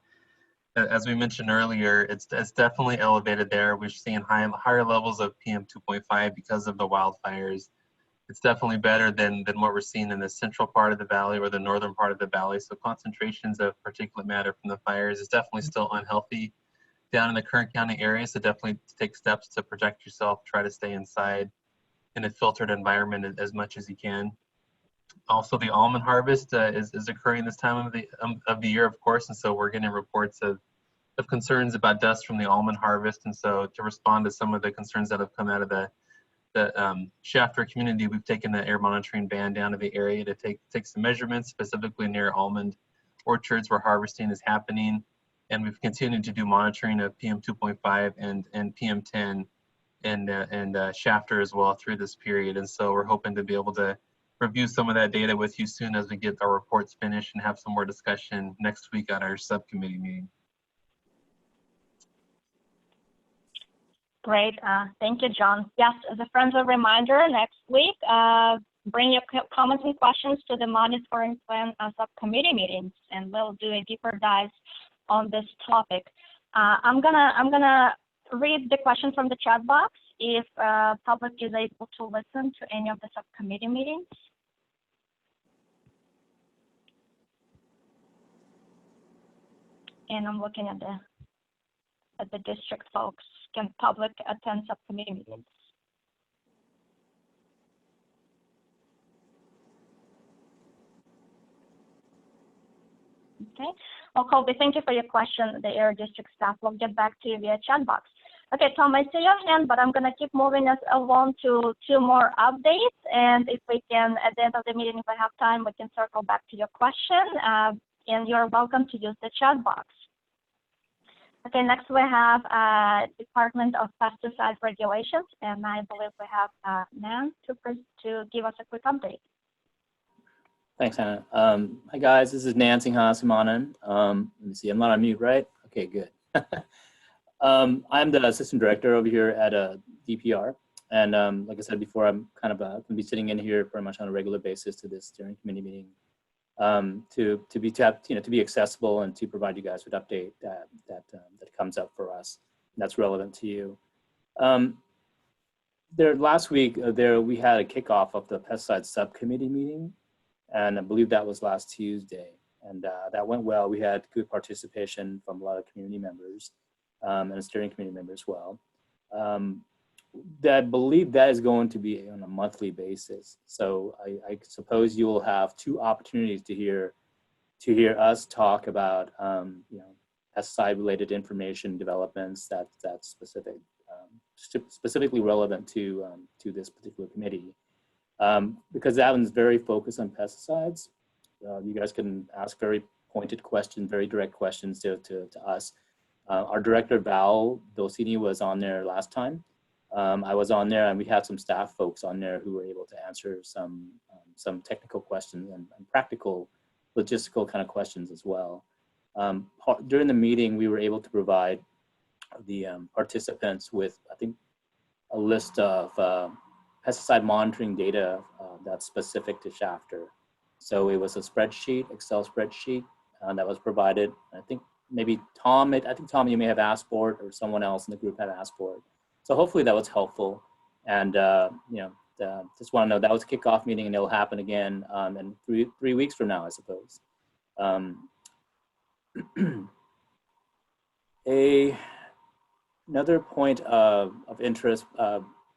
As we mentioned earlier, it's definitely elevated there. We're seeing higher levels of PM 2.5 because of the wildfires. It's definitely better than what we're seeing in the central part of the valley or the northern part of the valley. So concentrations of particulate matter from the fires is definitely still unhealthy down in the Kern County area. So definitely take steps to protect yourself, try to stay inside in a filtered environment as much as you can. Also, the almond harvest is occurring this time of the year, of course, and so we're getting reports of concerns about dust from the almond harvest. And so to respond to some of the concerns that have come out of the Shafter community, we've taken the air monitoring van down to the area to take some measurements, specifically near almond orchards where harvesting is happening. And we've continued to do monitoring of PM 2.5 and PM 10 and Shafter as well through this period. And so we're hoping to be able to review some of that data with you soon as we get our reports finished and have some more discussion next week at our subcommittee meeting. Great. Thank you, John. Yes, as a friendly reminder, next week, bring your comments and questions to the monitoring plan subcommittee meetings, and we'll do a deeper dive on this topic. I'm gonna read the question from the chat box if public is able to listen to any of the subcommittee meetings. And I'm looking at the district folks. Can public attend subcommittee meetings? Okay. Well, Colby, thank you for your question. The Air District staff will get back to you via chat box. Okay, Tom, I see your hand, but I'm gonna keep moving us along to 2 more updates. And if we can, at the end of the meeting, if I have time, we can circle back to your question. And you're welcome to use the chat box. Okay, next we have Department of Pesticide Regulations, and I believe we have Nan to give us a quick update. Thanks, Hannah. Hi guys, this is Nancy Hasimanan. Let me see, I'm not on mute, right? Okay, good. I'm the assistant director over here at DPR, and like I said before, I'm kind of going to be sitting in here pretty much on a regular basis to this steering committee meeting to be accessible and to provide you guys with update that comes up for us that's relevant to you. Last week we had a kickoff of the pesticide subcommittee meeting, and I believe that was last Tuesday, and that went well. We had good participation from a lot of community members. And a steering committee member as well. I believe that is going to be on a monthly basis. So I suppose you will have 2 opportunities to hear us talk about pesticide-related information developments that's specifically relevant to this particular committee. Because that one's very focused on pesticides. You guys can ask very pointed questions, very direct questions to us. Our director, Val Dolcini, was on there last time. I was on there, and we had some staff folks on there who were able to answer some technical questions and practical, logistical kind of questions as well. During the meeting, we were able to provide the participants with, I think, a list of pesticide monitoring data that's specific to Shafter. So it was a spreadsheet, Excel spreadsheet that was provided. I think maybe Tom, you may have asked for it, or someone else in the group had asked for it. So hopefully that was helpful. And just want to know that was a kickoff meeting, and it'll happen again in three weeks from now, I suppose. Another point of interest,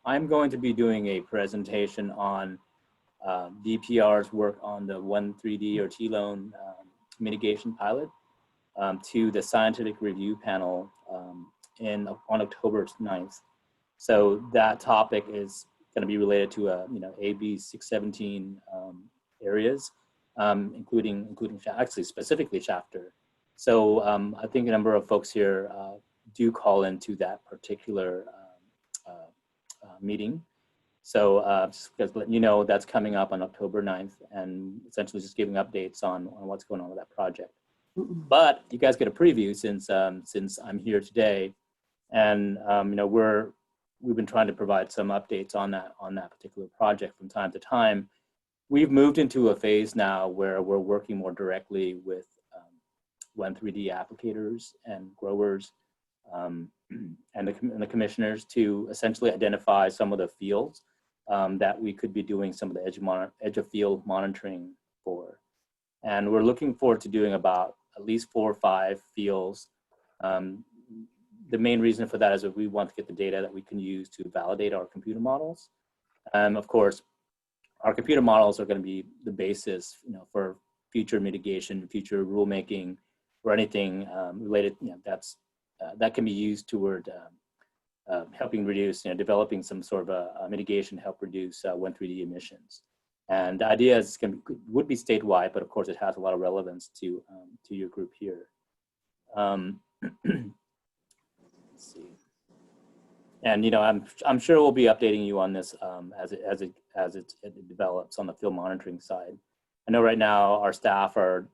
I'm going to be doing a presentation on DPR's work on the 1,3-D or T-loan mitigation pilot to the scientific review panel on October 9th. So that topic is going to be related to AB 617 areas, including actually specifically Shafter. So I think a number of folks here do call into that particular meeting. So just letting you know that's coming up on October 9th, and essentially just giving updates on what's going on with that project. But you guys get a preview since I'm here today, and we've been trying to provide some updates on that particular project from time to time. We've moved into a phase now where we're working more directly with 1,3-D applicators and growers and the commissioners to essentially identify some of the fields that we could be doing some of the edge of field monitoring for. And we're looking forward to doing about at least 4 or 5 fields. The main reason for that is that we want to get the data that we can use to validate our computer models. Of course, our computer models are going to be the basis, for future mitigation, future rulemaking, or anything related. That can be used toward helping reduce, developing some sort of a mitigation to help reduce 1,3-D emissions. And the idea is would be statewide, but of course it has a lot of relevance to your group here. Let's see. And I'm sure we'll be updating you on this as it develops on the field monitoring side. I know right now our staff are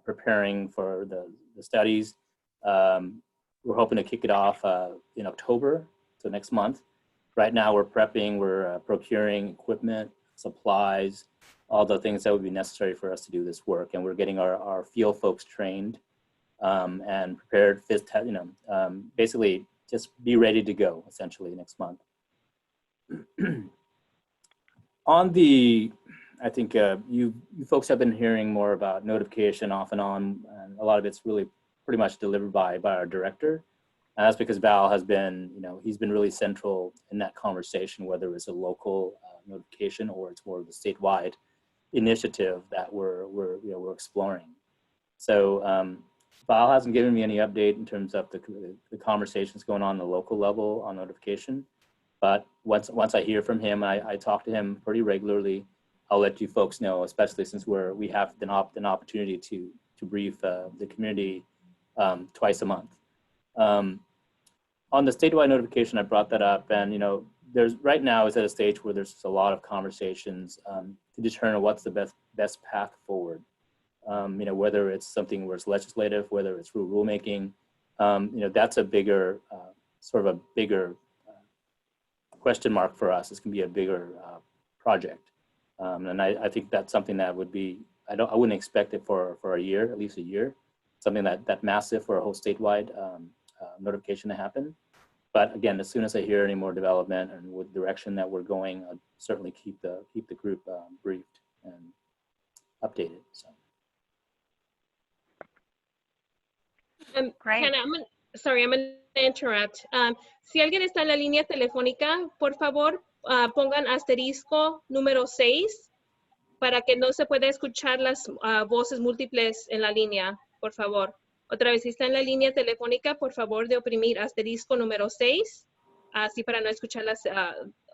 preparing for the studies. We're hoping to kick it off in October, so next month. Right now we're prepping, we're procuring equipment, supplies, all the things that would be necessary for us to do this work, and we're getting our field folks trained and prepared. Basically, just be ready to go essentially next month. I think you folks have been hearing more about notification off and on, and a lot of it's really pretty much delivered by our director. And that's because Val has been, he's been really central in that conversation, whether it's a local notification or it's more of a statewide initiative that we're exploring. So Val hasn't given me any update in terms of the conversations going on the local level on notification. But once I hear from him, I talk to him pretty regularly. I'll let you folks know, especially since we have an opportunity to brief the community twice a month. On the statewide notification, I brought that up, and there's right now is at a stage where there's a lot of conversations to determine what's the best path forward. Whether it's something where it's legislative, whether it's through rulemaking, that's a bigger sort of a bigger question mark for us. This can be a bigger project, and I think that's something that would be I wouldn't expect it for a year, at least a year, something that massive for a whole statewide notification to happen. But again, as soon as I hear any more development and with direction that we're going, I'll certainly keep the group briefed and updated. So. Great. Hannah, I'm going to interrupt. Si alguien está en la línea telefónica, por favor, pongan asterisco número 6 para que no se pueda escuchar las voces múltiples en la línea, por favor. Otra vez, si está en la línea telefónica, por favor de oprimir asterisco número 6, así para no escuchar las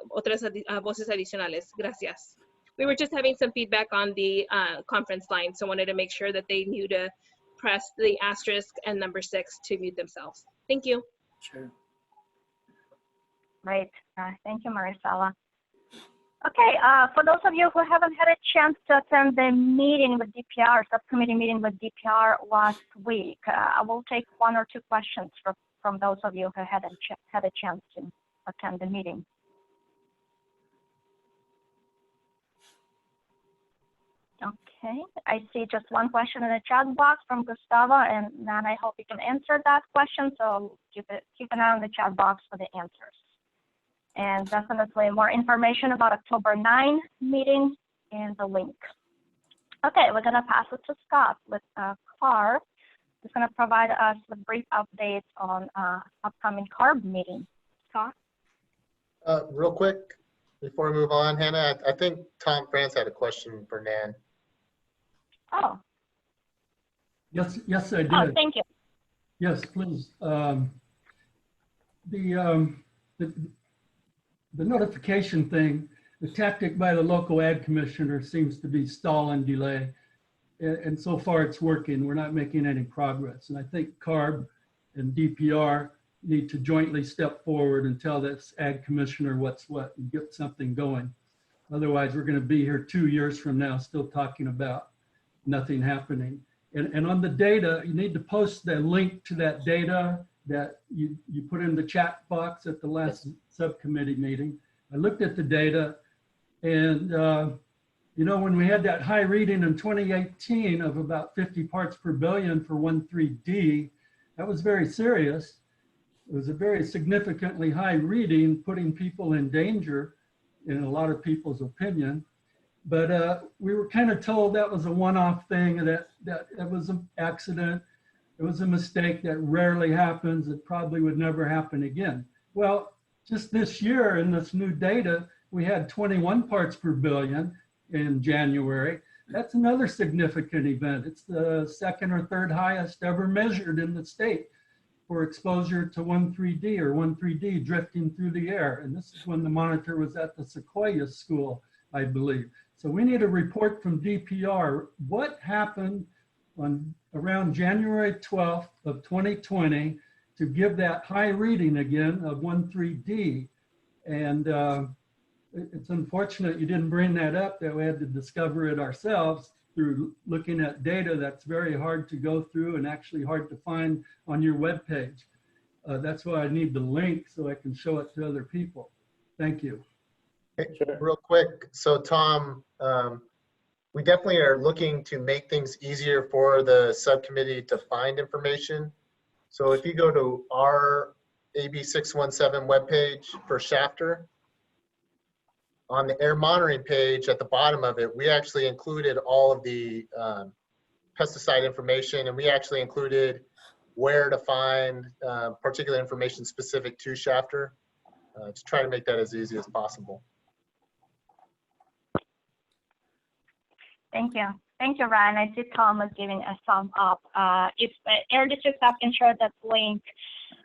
otras voces adicionales. Gracias. We were just having some feedback on the conference line, so wanted to make sure that they knew to press the asterisk and number 6 to mute themselves. Thank you. Sure. Great. Thank you, Marisela. Okay, for those of you who haven't had a chance to attend the meeting with DPR, subcommittee meeting with DPR last week, I will take 1 or 2 questions from those of you who hadn't had a chance to attend the meeting. Okay, I see just 1 question in the chat box from Gustavo, and then I hope you can answer that question, so keep an eye on the chat box for the answers. And definitely more information about October 9 meeting and the link. Okay, we're going to pass it to Scott with CARB. He's going to provide us with brief updates on upcoming CARB meeting. Scott? Real quick, before we move on, Hannah, I think Tom France had a question for Nan. Oh. Yes, I did. Oh, thank you. Yes, please. The notification thing, the tactic by the local ad commissioner seems to be stall and delay. And so far it's working. We're not making any progress. And I think CARB and DPR need to jointly step forward and tell this ad commissioner what's what and get something going. Otherwise, we're going to be here 2 years from now still talking about nothing happening. And on the data, you need to post the link to that data that you put in the chat box at the last subcommittee meeting. I looked at the data, and when we had that high reading in 2018 of about 50 parts per billion for 1,3D, that was very serious. It was a very significantly high reading, putting people in danger in a lot of people's opinion. But we were kind of told that was a one-off thing, that it was an accident. It was a mistake that rarely happens. It probably would never happen again. Well, just this year in this new data, we had 21 parts per billion in January. That's another significant event. It's the 2nd or 3rd highest ever measured in the state for exposure to 1,3D or 1,3D drifting through the air. And this is when the monitor was at the Sequoia School, I believe. So we need a report from DPR. What happened on around January 12th of 2020 to give that high reading again of 1,3D? And it's unfortunate you didn't bring that up, that we had to discover it ourselves through looking at data that's very hard to go through and actually hard to find on your webpage. That's why I need the link so I can show it to other people. Thank you. Hey, real quick, so Tom, we definitely are looking to make things easier for the subcommittee to find information. So if you go to our AB 617 webpage for Shafter, on the air monitoring page at the bottom of it, we actually included all of the pesticide information, and we actually included where to find particular information specific to Shafter to try to make that as easy as possible. Thank you. Thank you, Ryan. I see Tom was giving a thumb up. If Air District staff can share that link,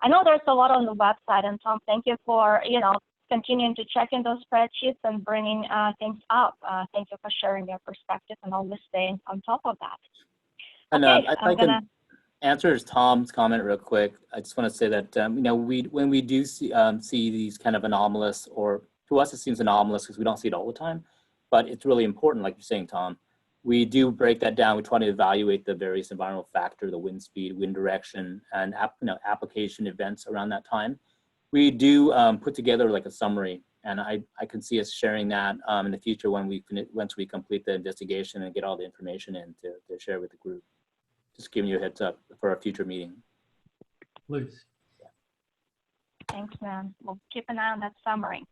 I know there's a lot on the website, and Tom, thank you for, continuing to check in those spreadsheets and bringing things up. Thank you for sharing your perspective and always staying on top of that. And Okay, I can answer Tom's comment real quick. I just want to say that when we do see these kind of anomalous, or to us it seems anomalous because we don't see it all the time, but it's really important, like you're saying, Tom. We do break that down. We try to evaluate the various environmental factors, the wind speed, wind direction, and application events around that time. We do put together like a summary, and I can see us sharing that in the future once we complete the investigation and get all the information in to share with the group. Just giving you a heads up for a future meeting. Please. Thanks, man. We'll keep an eye on that summary.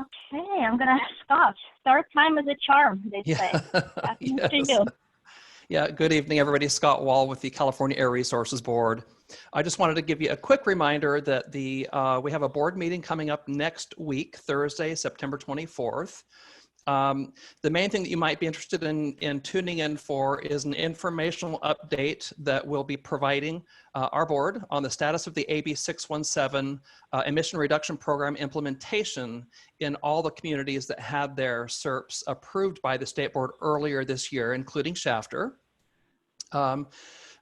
Okay, I'm gonna Scott. Third time is a charm, they say. Back to you. Yeah, good evening, everybody. Scott Wall with the California Air Resources Board. I just wanted to give you a quick reminder that we have a board meeting coming up next week, Thursday, September 24th. The main thing that you might be interested in tuning in for is an informational update that we'll be providing our board on the status of the AB 617 emission reduction program implementation in all the communities that had their SERPs approved by the state board earlier this year, including Shafter.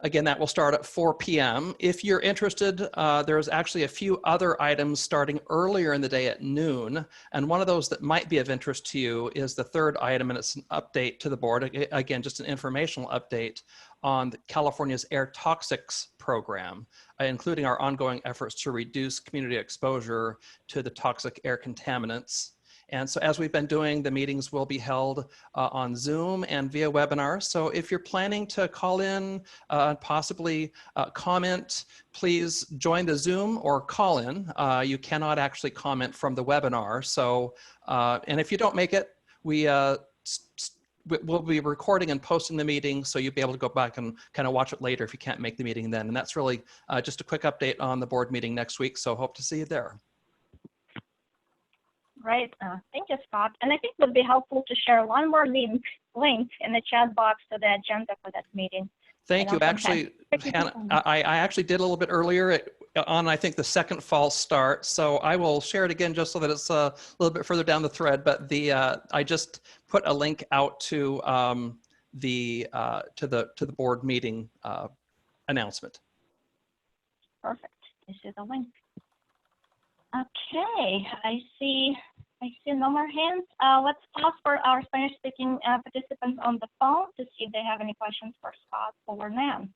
Again, that will start at 4 p.m. If you're interested, there's actually a few other items starting earlier in the day at noon. And one of those that might be of interest to you is the third item, and it's an update to the board. Again, just an informational update on California's air toxics program, including our ongoing efforts to reduce community exposure to the toxic air contaminants. And so as we've been doing, the meetings will be held on Zoom and via webinar. So if you're planning to call in, possibly comment, please join the Zoom or call in. You cannot actually comment from the webinar. So, and if you don't make it, we'll be recording and posting the meeting, so you'll be able to go back and kind of watch it later if you can't make the meeting then. And that's really just a quick update on the board meeting next week. So hope to see you there. Right. Thank you, Scott. And I think it would be helpful to share one more link in the chat box to the agenda for that meeting. Thank you. Actually, Hannah, I actually did a little bit earlier on, I think, the second false start. So I will share it again just so that it's a little bit further down the thread. But I just put a link out to the board meeting announcement. Perfect. This is a link. Okay, I see no more hands. Let's pause for our Spanish-speaking participants on the phone to see if they have any questions for Scott or Nan.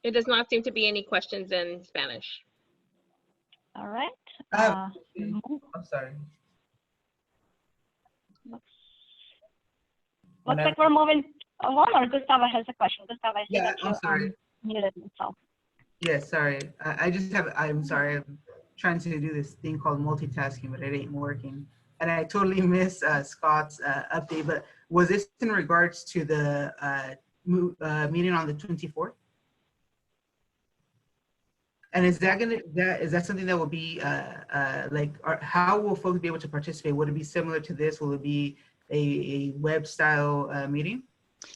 It does not seem to be any questions in Spanish. All right. I'm sorry. Looks like we're moving along, or Gustavo has a question. Gustavo, I see Yeah, that I'm sorry. muted yourself. Yes, sorry. I'm sorry. I'm trying to do this thing called multitasking, but it ain't working. And I totally missed Scott's update, but was this in regards to the meeting on the 24th? And is that something that will be how will folks be able to participate? Would it be similar to this? Will it be a web style meeting?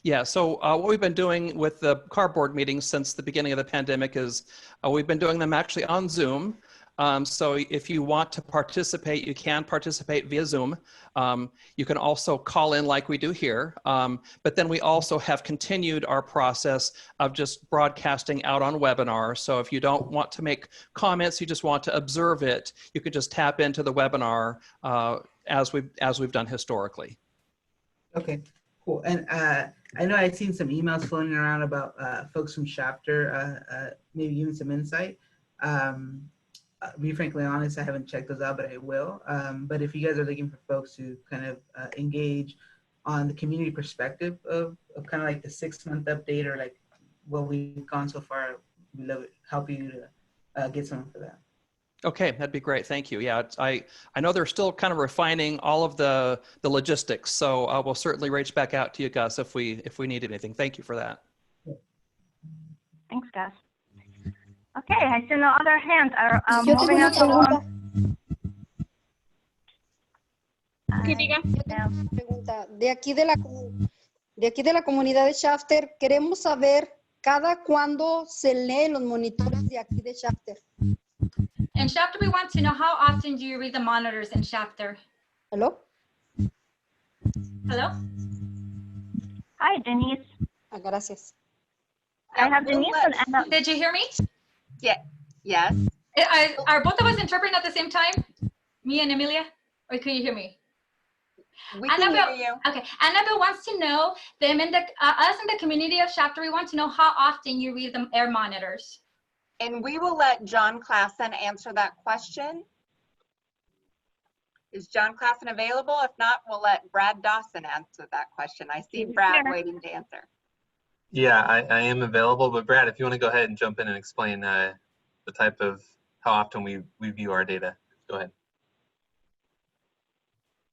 Yeah, so what we've been doing with the cardboard meetings since the beginning of the pandemic is we've been doing them actually on Zoom. So if you want to participate, you can participate via Zoom. You can also call in like we do here. But then we also have continued our process of just broadcasting out on webinar. So if you don't want to make comments, you just want to observe it, you could just tap into the webinar as we've done historically. Okay, cool. And I know I'd seen some emails floating around about folks from Shafter, maybe giving some insight. Be frankly honest, I haven't checked those out, but I will. But if you guys are looking for folks to kind of engage on the community perspective of kind of like the 6-month update or like what we've gone so far, we'd love it, help you to get someone for that. Okay, that'd be great. Thank you. Yeah, I know they're still kind of refining all of the logistics, so we'll certainly reach back out to you, Gus, if we need anything. Thank you for that. Thanks, guys. Okay, I see no other hands. Yo tengo una pregunta. Sí, diga. Yo tengo una pregunta. De aquí de la comunidad de Shafter, queremos saber cada cuándo se leen los monitores de aquí de Shafter. In Shafter, we want to know how often do you read the monitors in Shafter? ¿Aló? Hello? Hi, Denise. Gracias. I have Denise and Anna. Did you hear me? Yeah. Yes. Are both of us interpreting at the same time? Me and Emilia? Or can you hear me? We can hear you. Okay. Annabelle wants to know, us in the community of Shafter, we want to know how often you read the air monitors. And we will let John Klassen answer that question. Is John Klassen available? If not, we'll let Brad Dawson answer that question. I see Brad waiting to answer. Yeah, I am available, but Brad, if you want to go ahead and jump in and explain the type of how often we view our data, go ahead.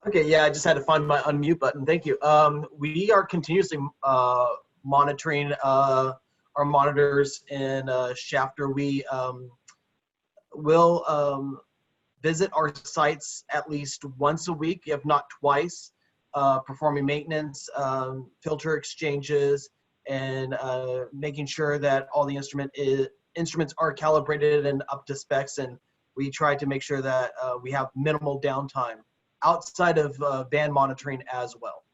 Okay, yeah, I just had to find my unmute button. Thank you. We are continuously monitoring our monitors in Shafter. We will visit our sites at least once a week, if not twice, performing maintenance, filter exchanges, and making sure that all the instruments are calibrated and up to specs. And we try to make sure that we have minimal downtime outside of band monitoring as well.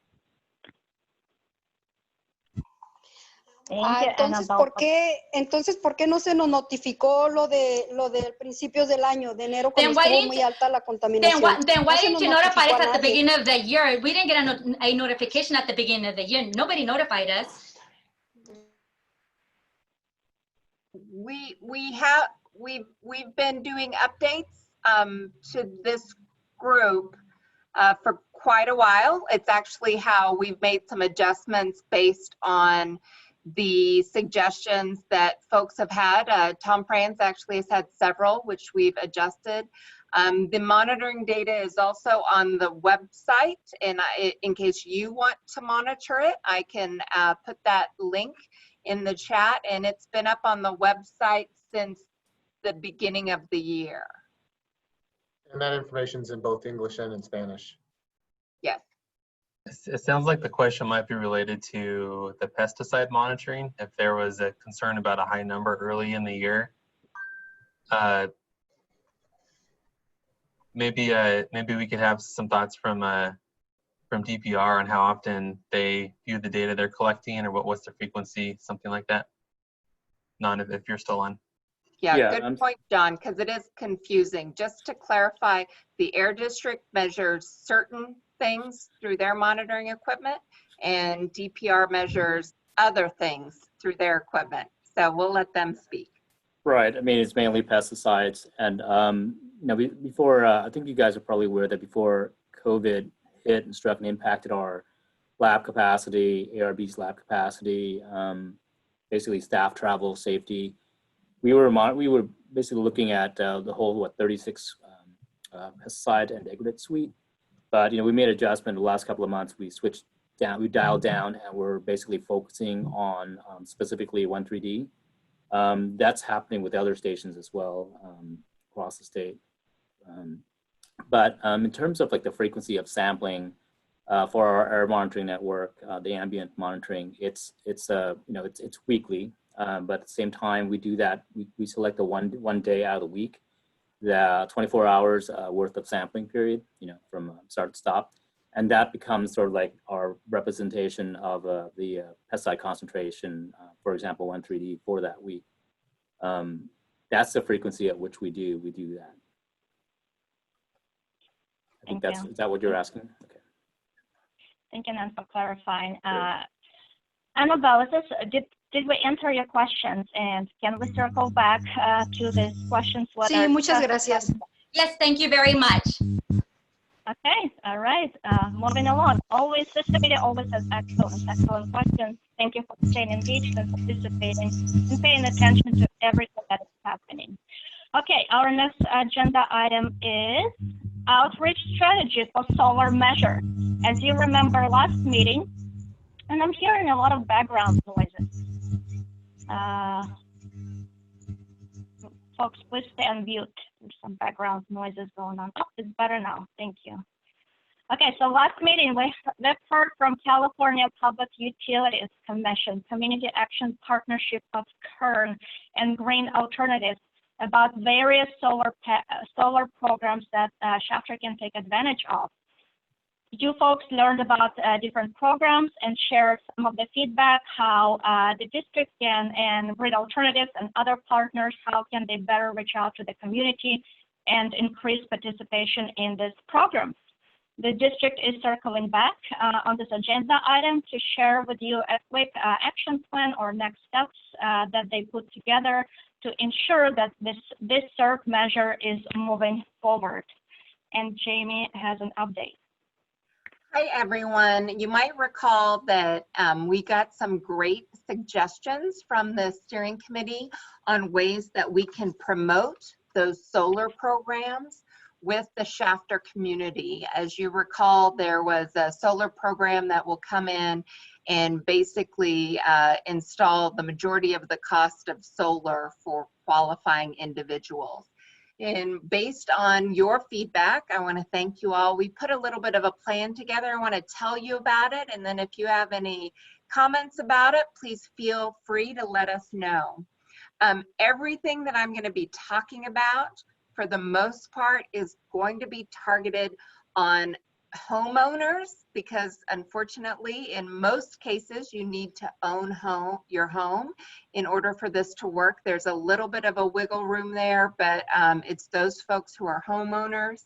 Entonces, ¿por qué no se nos notificó lo del principios del año, de enero, cuando estuvo muy alta la contaminación? Then why didn't you notify us at the beginning of the year? We didn't get a notification at the beginning of the year. Nobody notified us. We've been doing updates to this group for quite a while. It's actually how we've made some adjustments based on the suggestions that folks have had. Tom France actually has had several, which we've adjusted. The monitoring data is also on the website, and in case you want to monitor it, I can put that link in the chat, and it's been up on the website since the beginning of the year. And that information's in both English and in Spanish. Yes. It sounds like the question might be related to the pesticide monitoring. If there was a concern about a high number early in the year, maybe we could have some thoughts from DPR on how often they view the data they're collecting, or what's their frequency, something like that. Non, if you're still on. Yeah, good point, John, because it is confusing. Just to clarify, the Air District measures certain things through their monitoring equipment, and DPR measures other things through their equipment. So we'll let them speak. Right. I mean, it's mainly pesticides. And, you know, before, I think you guys are probably aware that before COVID hit and struck and impacted our lab capacity, ARB's lab capacity, basically staff travel, safety, we were basically looking at the whole, 36 pesticide and degradant suite. But, you know, we made an adjustment the last couple of months. We switched down, we dialed down, and we're basically focusing on specifically 1,3-D. That's happening with other stations as well across the state. But in terms of like the frequency of sampling for our air monitoring network, the ambient monitoring, it's weekly. But at the same time, we do that. We select a one day out of the week, the 24 hours worth of sampling period, you know, from start to stop. And that becomes sort of like our representation of the pesticide concentration, for example, 1,3-D for that week. That's the frequency at which we do that. I think is that what you're asking? Okay. Thank you, Nan, for clarifying. Annabelle, did we answer your questions, and can we circle back to these questions? Sí, muchas gracias. Yes, thank you very much. Okay, all right. Moving along. This committee always has excellent questions. Thank you for staying engaged and participating and paying attention to everything that is happening. Okay, our next agenda item is outreach strategy for solar measure. As you remember last meeting, and I'm hearing a lot of background noises. Folks, please stay on mute. There's some background noises going on. Oh, it's better now. Thank you. Okay, so last meeting, we've heard from California Public Utilities Commission, Community Action Partnership of Kern, and Green Alternatives about various solar programs that Shafter can take advantage of. You folks learned about different programs and shared some of the feedback, how the district and Green Alternatives and other partners, how can they better reach out to the community and increase participation in this program. The district is circling back on this agenda item to share with you a quick action plan or next steps that they put together to ensure that this SERP measure is moving forward. And Jamie has an update. Hi, everyone. You might recall that we got some great suggestions from the steering committee on ways that we can promote those solar programs with the Shafter community. As you recall, there was a solar program that will come in and basically install the majority of the cost of solar for qualifying individuals. And based on your feedback, I want to thank you all. We put a little bit of a plan together. I want to tell you about it, and then if you have any comments about it, please feel free to let us know. Everything that I'm going to be talking about, for the most part, is going to be targeted on homeowners, because unfortunately in most cases you need to own your home in order for this to work. There's a little bit of a wiggle room there, but it's those folks who are homeowners,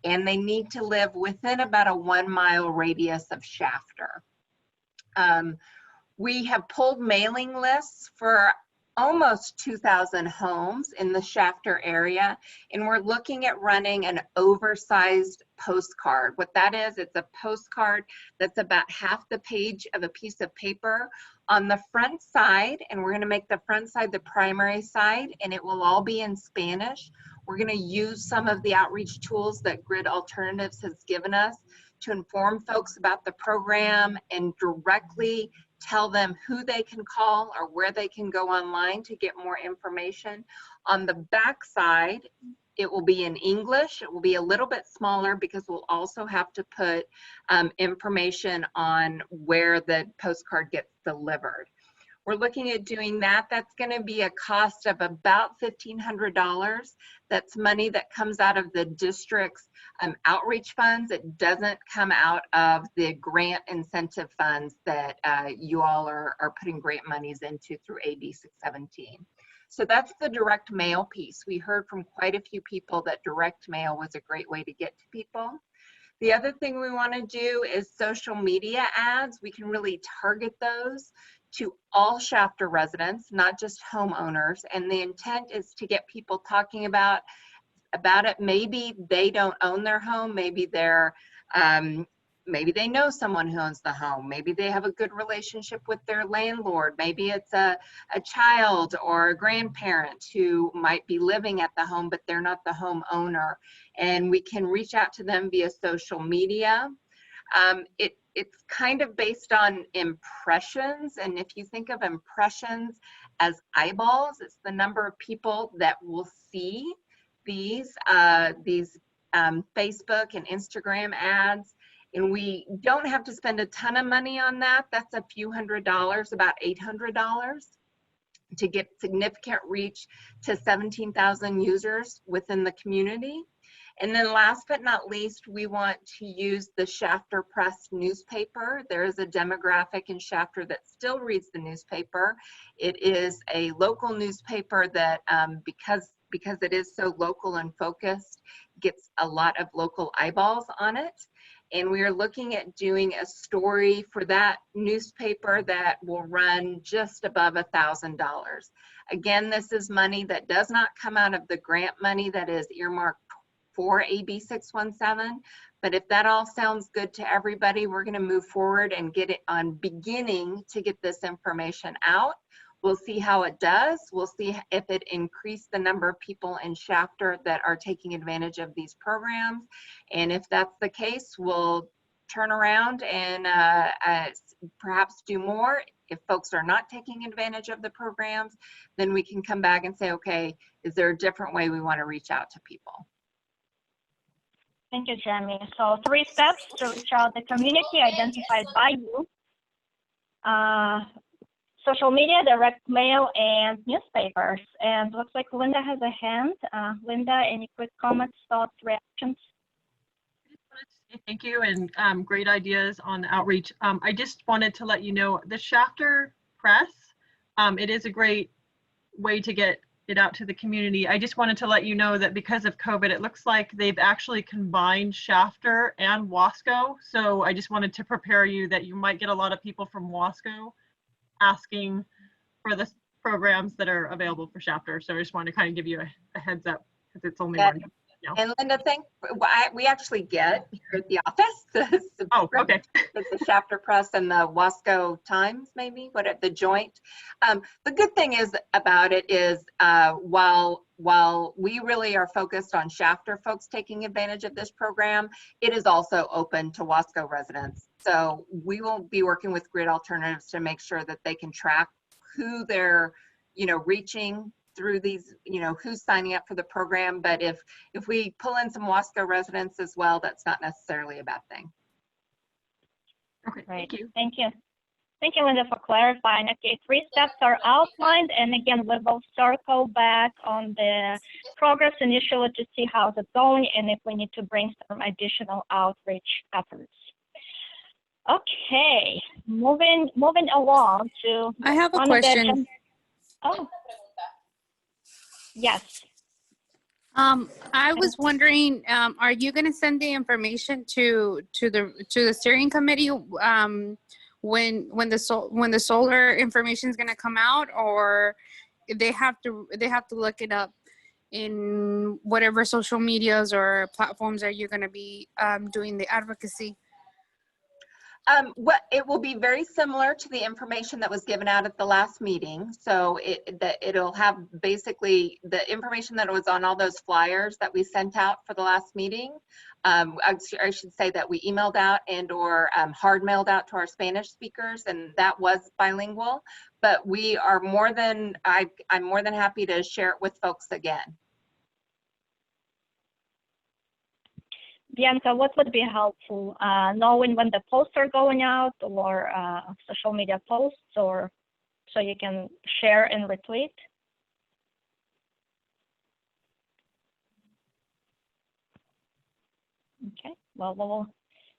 and they need to live within about a 1 mile radius of Shafter. We have pulled mailing lists for almost 2,000 homes in the Shafter area, and we're looking at running an oversized postcard. What that is, it's a postcard that's about half the page of a piece of paper. On the front side, and we're going to make the front side the primary side, and it will all be in Spanish. We're going to use some of the outreach tools that Grid Alternatives has given us to inform folks about the program and directly tell them who they can call or where they can go online to get more information. On the back side, it will be in English. It will be a little bit smaller because we'll also have to put information on where the postcard gets delivered. We're looking at doing that. That's going to be a cost of about $1,500. That's money that comes out of the district's outreach funds. It doesn't come out of the grant incentive funds that you all are putting grant monies into through AB 617. So that's the direct mail piece. We heard from quite a few people that direct mail was a great way to get to people. The other thing we want to do is social media ads. We can really target those to all Shafter residents, not just homeowners. And the intent is to get people talking about it. Maybe they don't own their home. Maybe maybe they know someone who owns the home. Maybe they have a good relationship with their landlord. Maybe it's a child or a grandparent who might be living at the home, but they're not the homeowner. And we can reach out to them via social media. It's kind of based on impressions, and if you think of impressions as eyeballs, it's the number of people that will see these Facebook and Instagram ads. And we don't have to spend a ton of money on that. That's a few $100s, about $800, to get significant reach to 17,000 users within the community. And then last but not least, we want to use the Shafter Press newspaper. There is a demographic in Shafter that still reads the newspaper. It is a local newspaper that, because it is so local and focused, gets a lot of local eyeballs on it. And we are looking at doing a story for that newspaper that will run just above $1,000. Again, this is money that does not come out of the grant money that is earmarked for AB 617, but if that all sounds good to everybody, we're going to move forward and get it on beginning to get this information out. We'll see how it does. We'll see if it increased the number of people in Shafter that are taking advantage of these programs. And if that's the case, we'll turn around and perhaps do more. If folks are not taking advantage of the programs, then we can come back and say, okay, Is there a different way we want to reach out to people? Thank you, Jamie. So 3 steps to reach out the community identified by you. Social media, direct mail, and newspapers. And looks like Linda has a hand. Linda, any quick comments, thoughts, reactions? Thank you, and great ideas on the outreach. I just wanted to let you know the Shafter Press, it is a great way to get it out to the community. I just wanted to let you know that because of COVID, it looks like they've actually combined Shafter and Wasco. So I just wanted to prepare you that you might get a lot of people from Wasco asking for the programs that are available for Shafter. So I just wanted to kind of give you a heads up because it's only one. And Linda, we actually get here at the office. Oh, okay. The Shafter Press and the Wasco Times, maybe, the joint. The good thing is about it is while we really are focused on Shafter folks taking advantage of this program, it is also open to Wasco residents. So we will be working with Grid Alternatives to make sure that they can track who they're, reaching through these, who's signing up for the program. But if we pull in some Wasco residents as well, that's not necessarily a bad thing. Okay, Great. thank you. Thank you. Thank you, Linda, for clarifying. Okay, 3 steps are outlined. And again, we will circle back on the progress initially to see how it's going and if we need to bring some additional outreach efforts. Okay, moving along to. I have a question. Oh. Yes. I was wondering, are you going to send the information to the steering committee when the solar information is going to come out, or they have to look it up in whatever social medias or platforms are you going to be doing the advocacy? It will be very similar to the information that was given out at the last meeting. So it'll have basically the information that was on all those flyers that we sent out for the last meeting. I should say that we emailed out or hard mailed out to our Spanish speakers, and that was bilingual. But we are I'm more than happy to share it with folks again. Bianca, what would be helpful? Knowing when the posts are going out, or social media posts, or so you can share and retweet? Okay, well, we'll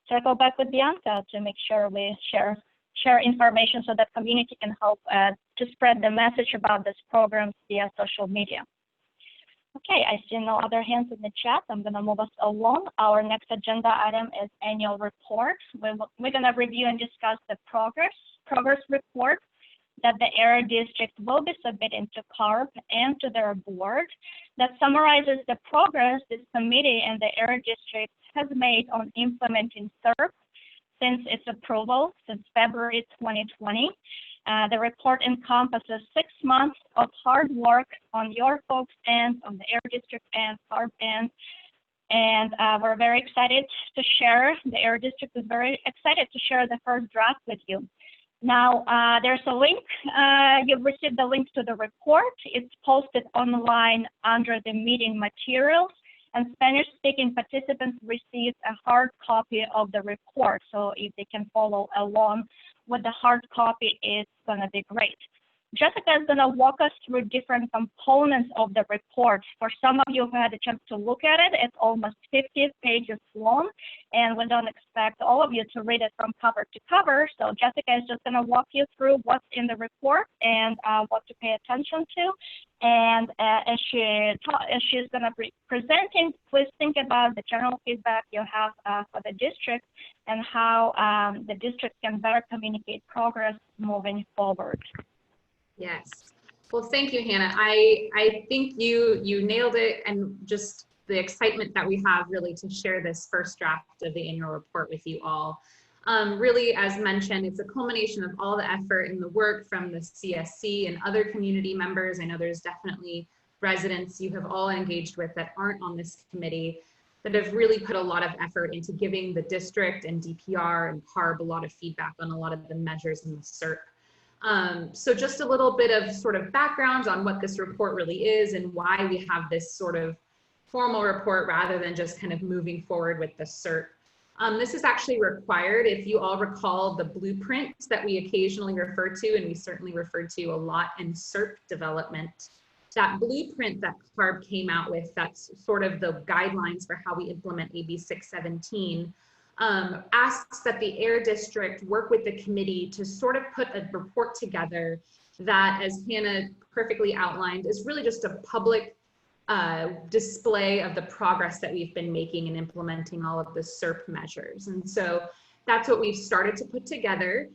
circle back with Bianca to make sure we share information so that community can help to spread the message about this program via social media. Okay, I see no other hands in the chat. I'm going to move us along. Our next agenda item is annual report. We're going to review and discuss the progress report that the Air District will be submitting to CARB and to their board that summarizes the progress this committee and the Air District has made on implementing SERP since its approval since February 2020. The report encompasses 6 months of hard work on your folks' end, on the Air District and CARB end, and we're very excited to share. The Air District is very excited to share the first draft with you. Now, there's a link. You've received the link to the report. It's posted online under the meeting materials, and Spanish-speaking participants receive a hard copy of the report. So if they can follow along with the hard copy, it's going to be great. Jessica is going to walk us through different components of the report. For some of you who had a chance to look at it, it's almost 50 pages long, and we don't expect all of you to read it from cover to cover. So Jessica is just going to walk you through what's in the report and what to pay attention to. And as she's going to be presenting, please think about the general feedback you have for the district and how the district can better communicate progress moving forward. Yes. Well, thank you, Hannah. I think you nailed it, and just the excitement that we have really to share this first draft of the annual report with you all. Really, as mentioned, it's a culmination of all the effort and the work from the CSC and other community members. I know there's definitely residents you have all engaged with that aren't on this committee that have really put a lot of effort into giving the district and DPR and CARB a lot of feedback on a lot of the measures in the SERP. So just a little bit of sort of background on what this report really is and why we have this sort of formal report rather than just kind of moving forward with the CERP. This is actually required. If you all recall the blueprint that we occasionally refer to, and we certainly referred to a lot in CERP development, that blueprint that CARB came out with, that's sort of the guidelines for how we implement AB 617, asks that the Air District work with the committee to sort of put a report together that, as Hannah perfectly outlined, is really just a public display of the progress that we've been making in implementing all of the CERP measures. And so that's what we've started to put together.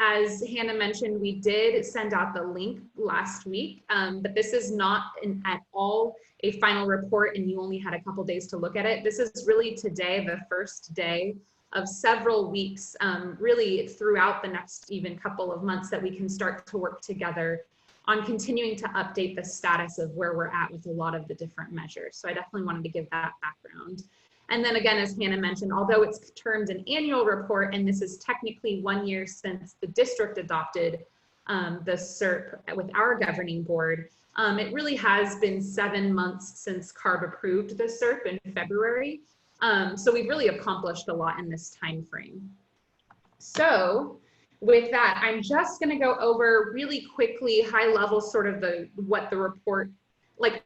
As Hannah mentioned, we did send out the link last week, but this is not at all a final report and you only had a couple days to look at it. This is really today, the first day of several weeks, really throughout the next even couple of months that we can start to work together on continuing to update the status of where we're at with a lot of the different measures. So I definitely wanted to give that background. And then again, as Hannah mentioned, although it's termed an annual report, and this is technically 1 year since the district adopted the CERP with our governing board, it really has been 7 months since CARB approved the CERP in February. So we've really accomplished a lot in this time frame. So with that, I'm just going to go over really quickly, high level, sort of what the report, like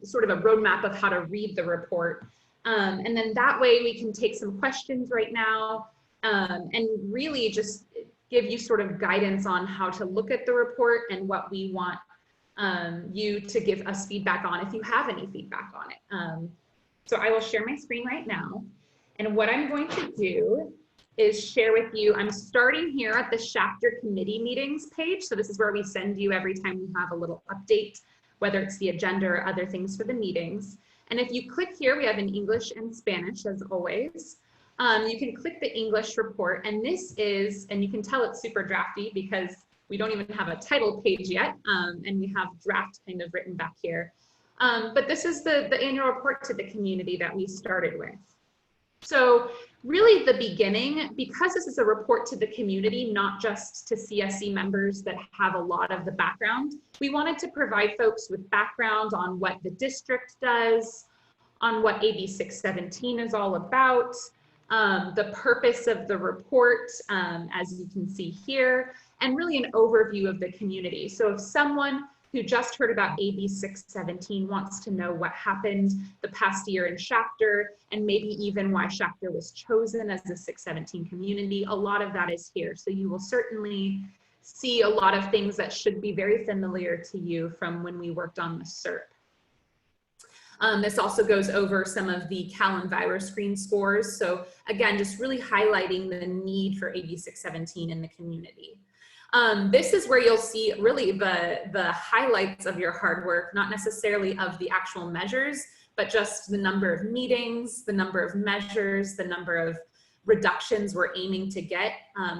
sort of a roadmap of how to read the report. And then that way we can take some questions right now and really just give you sort of guidance on how to look at the report and what we want you to give us feedback on if you have any feedback on it. So I will share my screen right now. And what I'm going to do is share with you, I'm starting here at the chapter committee meetings page. So this is where we send you every time we have a little update, whether it's the agenda or other things for the meetings. And if you click here, we have in English and Spanish as always. You can click the English report, and this is, and you can tell it's super drafty because we don't even have a title page yet, and we have draft kind of written back here. But this is the annual report to the community that we started with. So really the beginning, because this is a report to the community, not just to CSC members that have a lot of the background, we wanted to provide folks with background on what the district does, on what AB 617 is all about, the purpose of the report, as you can see here, and really an overview of the community. So if someone who just heard about AB 617 wants to know what happened the past year in Shafter, and maybe even why Shafter was chosen as the 617 community, a lot of that is here. So you will certainly see a lot of things that should be very familiar to you from when we worked on the CERP. This also goes over some of the Cal and Virus screen scores. So again, just really highlighting the need for AB 617 in the community. This is where you'll see really the highlights of your hard work, not necessarily of the actual measures, but just the number of meetings, the number of measures, the number of reductions we're aiming to get.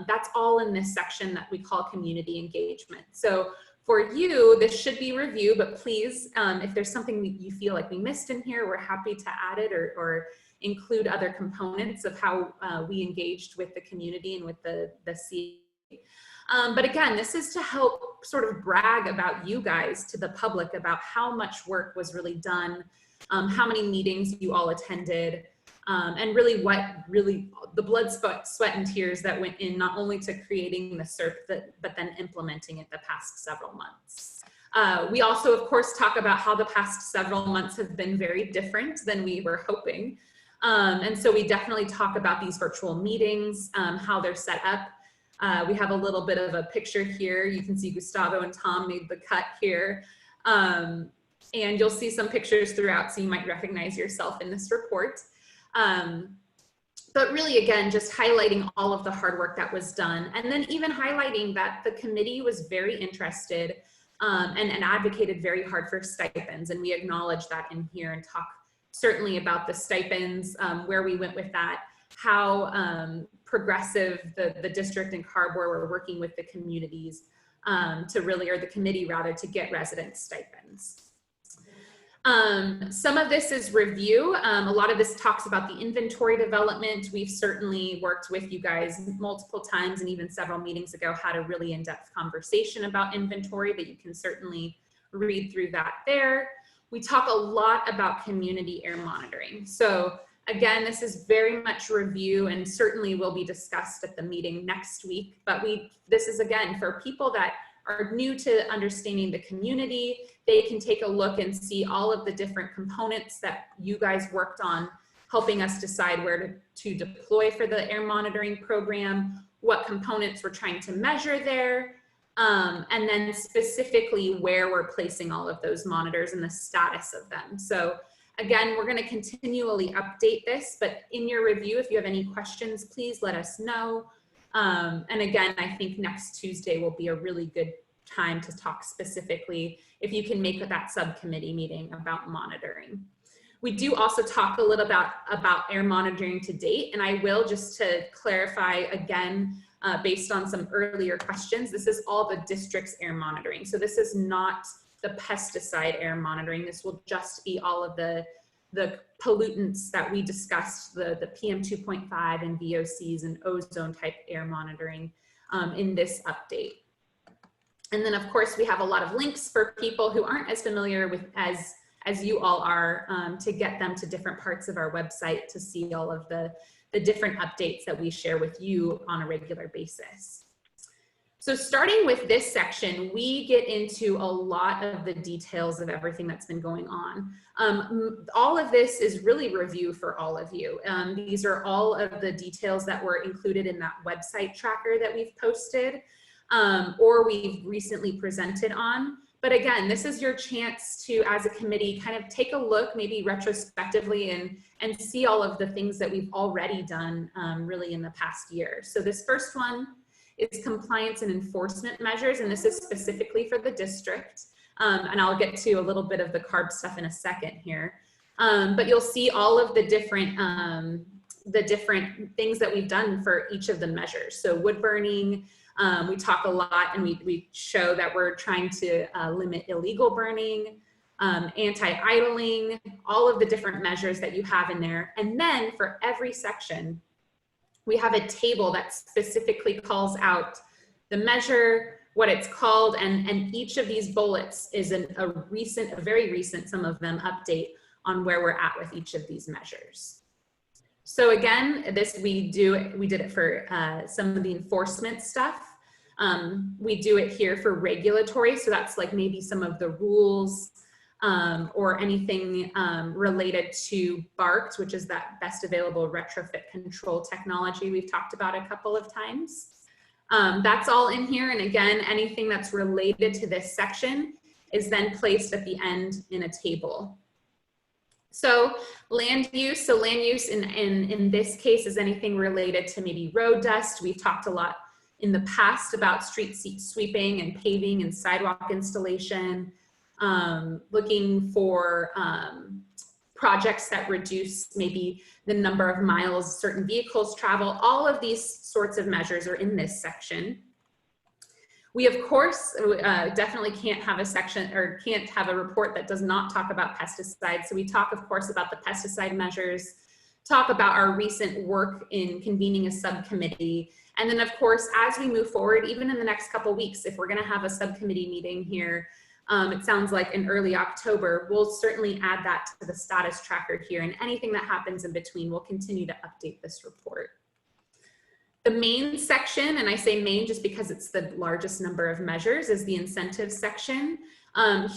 That's all in this section that we call community engagement. So for you, this should be review, but please, if there's something that you feel like we missed in here, we're happy to add it or include other components of how we engaged with the community and with the CA. But again, this is to help sort of brag about you guys to the public about how much work was really done, how many meetings you all attended, and really the blood, sweat, and tears that went in not only to creating the CERP, but then implementing it the past several months. We also, of course, talk about how the past several months have been very different than we were hoping. And so we definitely talk about these virtual meetings, how they're set up. We have a little bit of a picture here. You can see Gustavo and Tom made the cut here. And you'll see some pictures throughout, so you might recognize yourself in this report. But really, again, just highlighting all of the hard work that was done. And then even highlighting that the committee was very interested and advocated very hard for stipends. And we acknowledge that in here and talk certainly about the stipends, where we went with that, how progressive the district and CARB were working with the communities to really, or the committee rather, to get resident stipends. Some of this is review. A lot of this talks about the inventory development. We've certainly worked with you guys multiple times and even several meetings ago had a really in-depth conversation about inventory, but you can certainly read through that there. We talk a lot about community air monitoring. So again, this is very much review and certainly will be discussed at the meeting next week. But this is again for people that are new to understanding the community. They can take a look and see all of the different components that you guys worked on, helping us decide where to deploy for the air monitoring program, what components we're trying to measure there, and then specifically where we're placing all of those monitors and the status of them. So again, we're going to continually update this, but in your review, if you have any questions, please let us know. And again, I think next Tuesday will be a really good time to talk specifically if you can make that subcommittee meeting about monitoring. We do also talk a little about air monitoring to date, and I will, just to clarify again, based on some earlier questions, this is all the district's air monitoring. So this is not the pesticide air monitoring. This will just be all of the pollutants that we discussed, the PM 2.5 and VOCs and ozone type air monitoring in this update. And then of course we have a lot of links for people who aren't as familiar with as you all are, to get them to different parts of our website to see all of the different updates that we share with you on a regular basis. So starting with this section, we get into a lot of the details of everything that's been going on. All of this is really review for all of you. These are all of the details that were included in that website tracker that we've posted or we've recently presented on. But again, this is your chance to, as a committee, kind of take a look, maybe retrospectively, and see all of the things that we've already done really in the past year. So this first one is compliance and enforcement measures, and this is specifically for the district. And I'll get to a little bit of the CARB stuff in a second here. But you'll see all of the different things that we've done for each of the measures. So wood burning, we talk a lot and we show that we're trying to limit illegal burning, anti-idling, all of the different measures that you have in there. And then for every section, we have a table that specifically calls out the measure, what it's called, and each of these bullets is a very recent, some of them, update on where we're at with each of these measures. So again, we did it for some of the enforcement stuff. We do it here for regulatory, so that's like maybe some of the rules or anything related to BART, which is that best available retrofit control technology we've talked about a couple of times. That's all in here, and again, anything that's related to this section is then placed at the end in a table. So land use, in this case is anything related to maybe road dust. We've talked a lot in the past about street sweeping and paving and sidewalk installation, looking for projects that reduce maybe the number of miles certain vehicles travel. All of these sorts of measures are in this section. We, of course, definitely can't have a section or can't have a report that does not talk about pesticides. So we talk, of course, about the pesticide measures, talk about our recent work in convening a subcommittee. And then, of course, as we move forward, even in the next couple of weeks, if we're going to have a subcommittee meeting here, it sounds like in early October, we'll certainly add that to the status tracker here, and anything that happens in between, we'll continue to update this report. The main section, and I say main just because it's the largest number of measures, is the incentives section.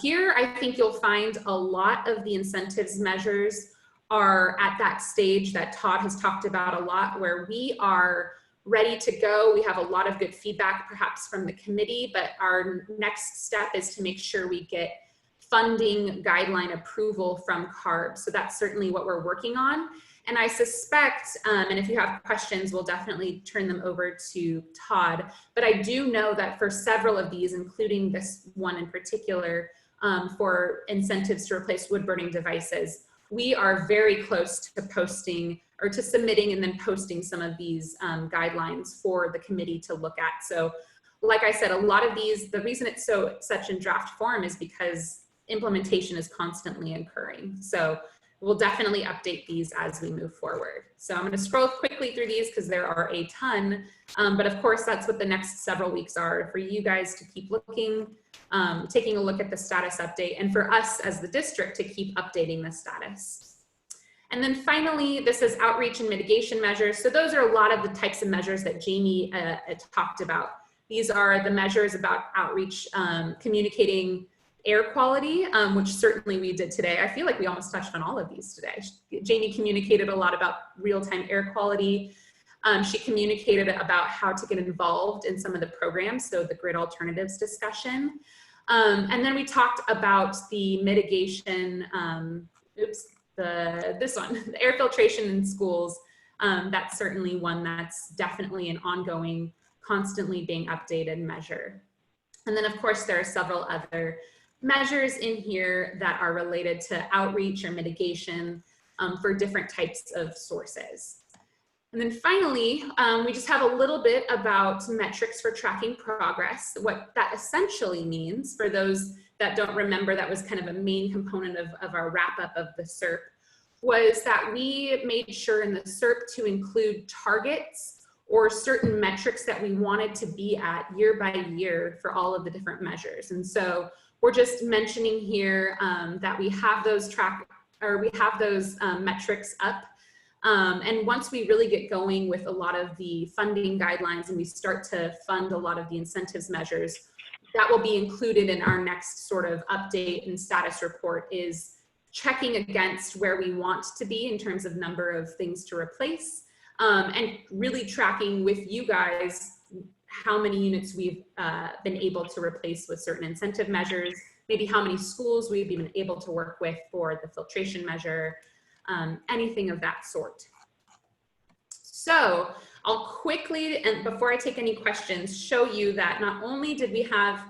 Here, I think you'll find a lot of the incentives measures are at that stage that Todd has talked about a lot, where we are ready to go. We have a lot of good feedback perhaps from the committee, but our next step is to make sure we get funding guideline approval from CARB. So that's certainly what we're working on. And I suspect, and if you have questions, we'll definitely turn them over to Todd. But I do know that for several of these, including this one in particular, for incentives to replace wood burning devices, we are very close to posting or to submitting and then posting some of these guidelines for the committee to look at. So like I said, a lot of these, the reason it's such in draft form is because implementation is constantly occurring. So we'll definitely update these as we move forward. So I'm going to scroll quickly through these because there are a ton, but of course that's what the next several weeks are for you guys to keep looking, taking a look at the status update, and for us as the district to keep updating the status. And then finally, this is outreach and mitigation measures. So those are a lot of the types of measures that Jamie talked about. These are the measures about outreach, communicating air quality, which certainly we did today. I feel like we almost touched on all of these today. Jamie communicated a lot about real-time air quality. She communicated about how to get involved in some of the programs, so the grid alternatives discussion. And then we talked about the mitigation, this one, the air filtration in schools. That's certainly one that's definitely an ongoing, constantly being updated measure. And then of course there are several other measures in here that are related to outreach or mitigation for different types of sources. And then finally, we just have a little bit about metrics for tracking progress. What that essentially means, for those that don't remember, that was kind of a main component of our wrap up of the SERP, was that we made sure in the SERP to include targets or certain metrics that we wanted to be at year by year for all of the different measures. And so we're just mentioning here that we have those metrics up. And once we really get going with a lot of the funding guidelines and we start to fund a lot of the incentives measures, that will be included in our next sort of update and status report, is checking against where we want to be in terms of number of things to replace, and really tracking with you guys how many units we've been able to replace with certain incentive measures, maybe how many schools we've been able to work with for the filtration measure, anything of that sort. So I'll quickly, and before I take any questions, show you that not only did we have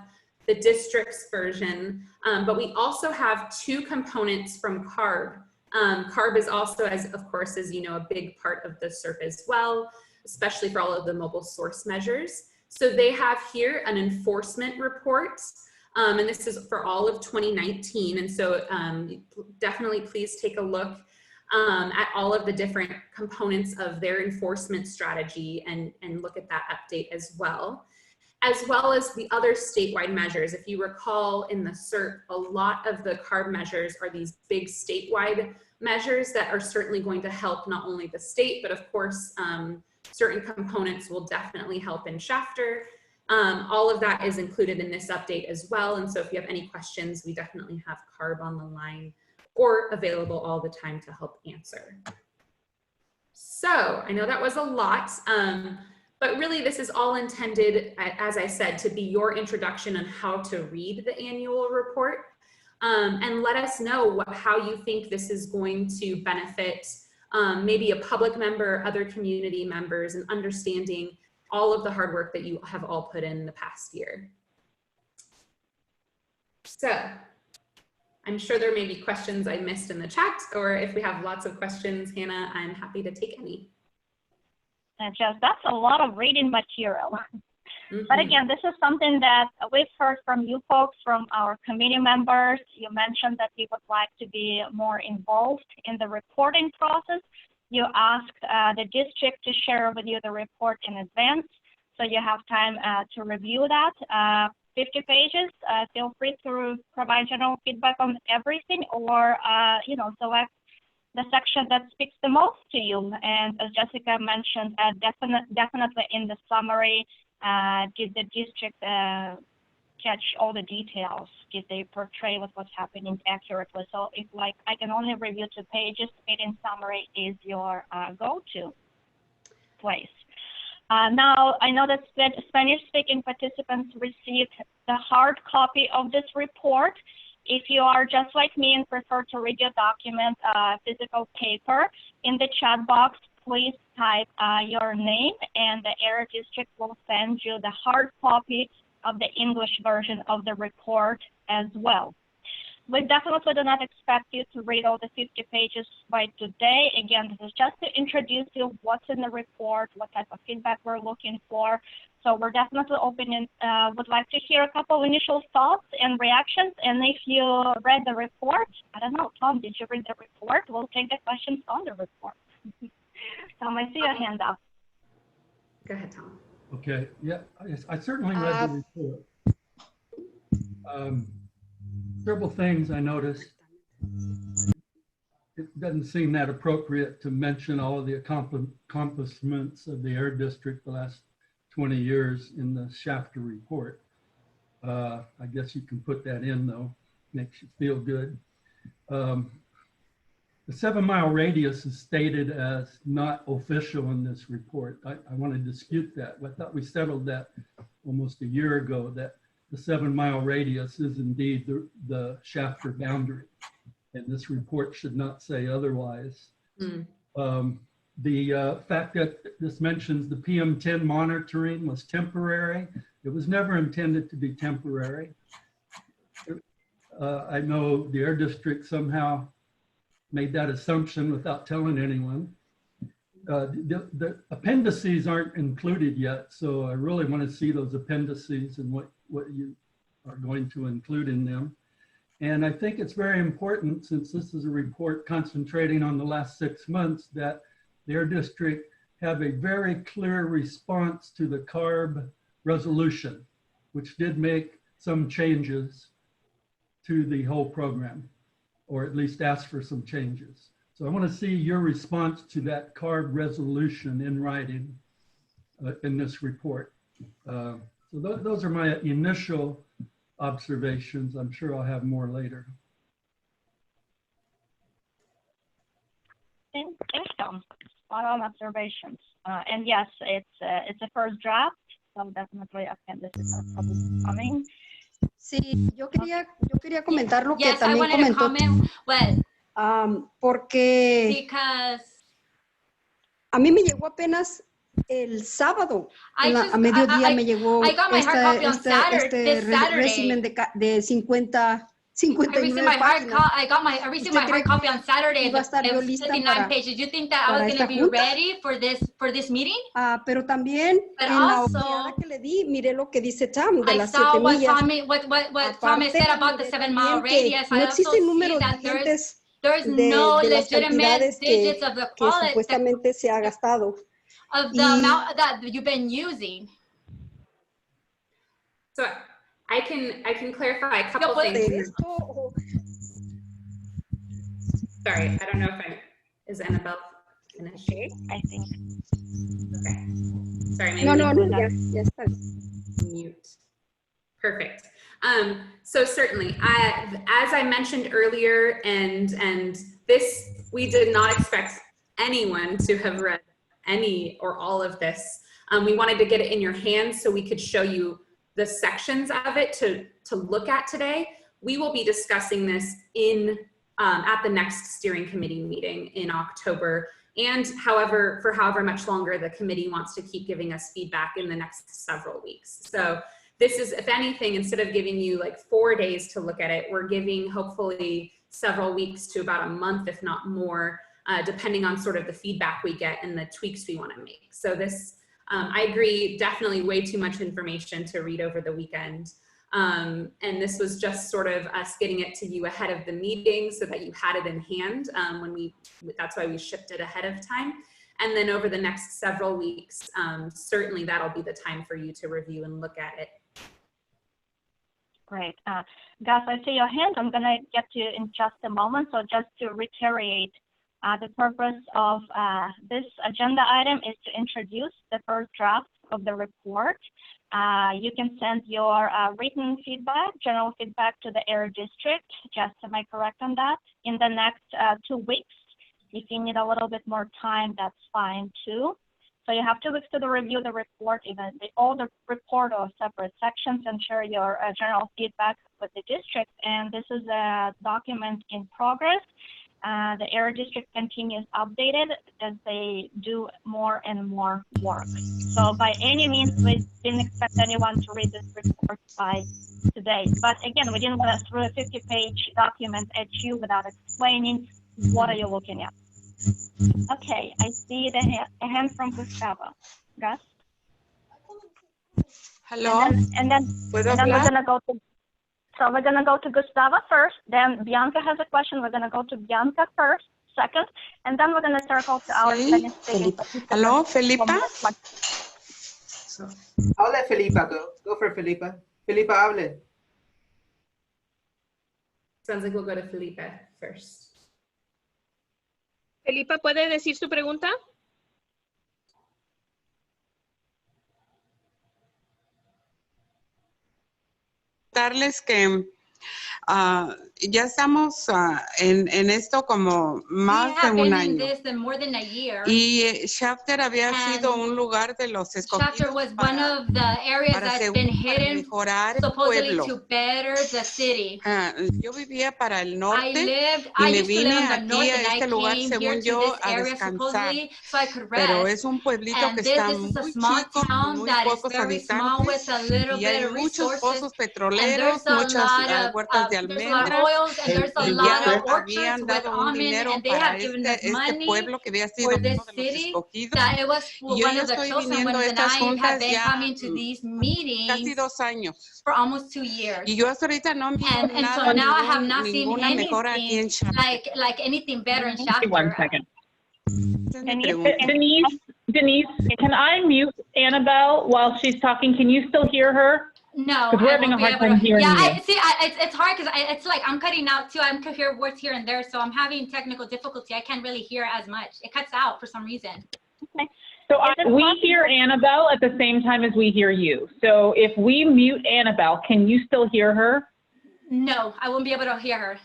the district's version, but we also have two components from CARB. CARB is also, of course, as you know, a big part of the SERP as well, especially for all of the mobile source measures. So they have here an enforcement report, and this is for all of 2019. And so definitely please take a look at all of the different components of their enforcement strategy and look at that update as well as the other statewide measures. If you recall in the SERP, a lot of the CARB measures are these big statewide measures that are certainly going to help not only the state, but of course, certain components will definitely help in Shafter. All of that is included in this update as well. And so if you have any questions, we definitely have CARB on the line or available all the time to help answer. So I know that was a lot, but really this is all intended, as I said, to be your introduction on how to read the annual report, and let us know how you think this is going to benefit maybe a public member, other community members, and understanding all of the hard work that you have all put in the past year. So I'm sure there may be questions I missed in the chat, or if we have lots of questions, Hannah, I'm happy to take any. Jess, that's a lot of reading material. But again, this is something that we've heard from you folks, from our committee members. You mentioned that you would like to be more involved in the reporting process. You asked the district to share with you the report in advance, so you have time to review that. 50 pages. Feel free to provide general feedback on everything, or select the section that speaks the most to you. And as Jessica mentioned, definitely in the summary, did the district catch all the details? Did they portray what's happening accurately? So if I can only review 2 pages, meeting summary is your go-to place. Now, I know that Spanish-speaking participants received the hard copy of this report. If you are just like me and prefer to read your document, physical paper, in the chat box, please type your name, and the area district will send you the hard copy of the English version of the report as well. we definitely do not expect you to read all the 50 pages by today. Again, this is just to introduce you what's in the report, what type of feedback we're looking for. So we're definitely open and would like to hear a couple initial thoughts and reactions. And if you read the report, I don't know, Tom, did you read the report? We'll take the questions on the report. Tom, I see your hand up. Go ahead, Tom. Okay, yeah, I certainly read the report. Several things I noticed. It doesn't seem that appropriate to mention all of the accomplishments of the Air District the last 20 years in the Shafter report. I guess you can put that in though, makes you feel good. The 7-mile radius is stated as not official in this report. I want to dispute that. I thought we settled that almost a year ago, that the 7-mile radius is indeed the Shafter boundary, and this report should not say otherwise. The fact that this mentions the PM10 monitoring was temporary. It was never intended to be temporary. I know the Air District somehow made that assumption without telling anyone. The appendices aren't included yet, so I really want to see those appendices and what you are going to include in them. And I think it's very important, since this is a report concentrating on the last 6 months, that the Air District have a very clear response to the CARB resolution, which did make some changes to the whole program, or at least ask for some changes. So I want to see your response to that CARB resolution in writing in this report. So those are my initial observations. I'm sure I'll have more later. Thanks, Tom. Spot on observations. And yes, it's a first draft, so definitely appendices are probably coming. Sí, yo quería comentar lo que Yes, I también wanted to comentó. comment what Porque because a mí me llegó apenas el sábado, I a mediodía me llegó I got my hard copy on Saturday, this Saturday. régimen de 59 páginas. I received my hard copy on Saturday. Iba a estar yo Of lista 59 pages. You think that I was going to be junta? ready for this meeting? Pero también But en la also, ojeada que le di, miré lo que dice Tom de I las saw 7 millas. what Thomas said about the 7-mile radius. No I also existen see números that there's de no las legitimate cantidades digits of the que quality supuestamente se ha gastado. of the amount that you've been using. So I can clarify a couple things. Sorry, I don't know if is Annabelle finished? I think. Okay. Sorry, No, ya está. Mute. Perfect. So certainly, as I mentioned earlier, and this, we did not expect anyone to have read any or all of this. We wanted to get it in your hands so we could show you the sections of it to look at today. We will be discussing this at the next steering committee meeting in October, and for however much longer the committee wants to keep giving us feedback in the next several weeks. So this is, if anything, instead of giving you like 4 days to look at it, we're giving hopefully several weeks to about a month, if not more, depending on sort of the feedback we get and the tweaks we want to make. So this, I agree, definitely way too much information to read over the weekend. And this was just sort of us getting it to you ahead of the meeting so that you had it in hand that's why we shipped it ahead of time. And then over the next several weeks, certainly that'll be the time for you to review and look at it. Great. Gus, I see your hand. I'm going to get to you in just a moment. So just to reiterate, the purpose of this agenda item is to introduce the first draft of the report. You can send your written feedback, general feedback, to the Air District. Just am I correct on that? In the next 2 weeks. If you need a little bit more time, that's fine too. So you have 2 weeks to review the report, all the report or separate sections, and share your general feedback with the district. And this is a document in progress. the air district continues updated as they do more and more work. So by any means, we didn't expect anyone to read this report by today. But again, we didn't want to throw a 50-page document at you without explaining what are you looking at. Okay, I see a hand from Gustavo. Gus? Hello. And then we're gonna go to. So we're gonna go to Gustavo first. Then Bianca has a question. We're gonna go to Bianca first, second, and then we're gonna circle to our Spanish-speaking participants. Hello, Felipa. I'll let Felipa go. Go for Felipa. Felipa, hable. Sounds like we'll go to Felipe first. Felipa, ¿puede decir su pregunta? Darles que ya estamos en esto como más de un año. Y Shafter había sido un lugar de los escogidos para mejorar el pueblo. Yo vivía para el norte y me vine aquí a este lugar, según yo, a descansar. Pero es un pueblito que está muy chico, con muy pocos habitantes y hay muchos pozos petroleros, muchas huertas de almendras y ya habían dado un dinero para este pueblo que había sido uno de los escogidos. Y yo ya estoy viniendo a estas juntas ya casi 2 años. Y yo hasta ahorita no miro nada, ninguna mejora aquí en Shafter. One second. Denise, can I mute Annabelle while she's talking? Can you still hear her? No, because we're having a hard time hearing you. It's hard because it's like I'm cutting out too. I'm can hear words here and there, so I'm having technical difficulty. I can't really hear as much. It cuts out for some reason. Okay. So we hear Annabelle at the same time as we hear you. So if we mute Annabelle, can you still hear her? No, I won't be able to hear her.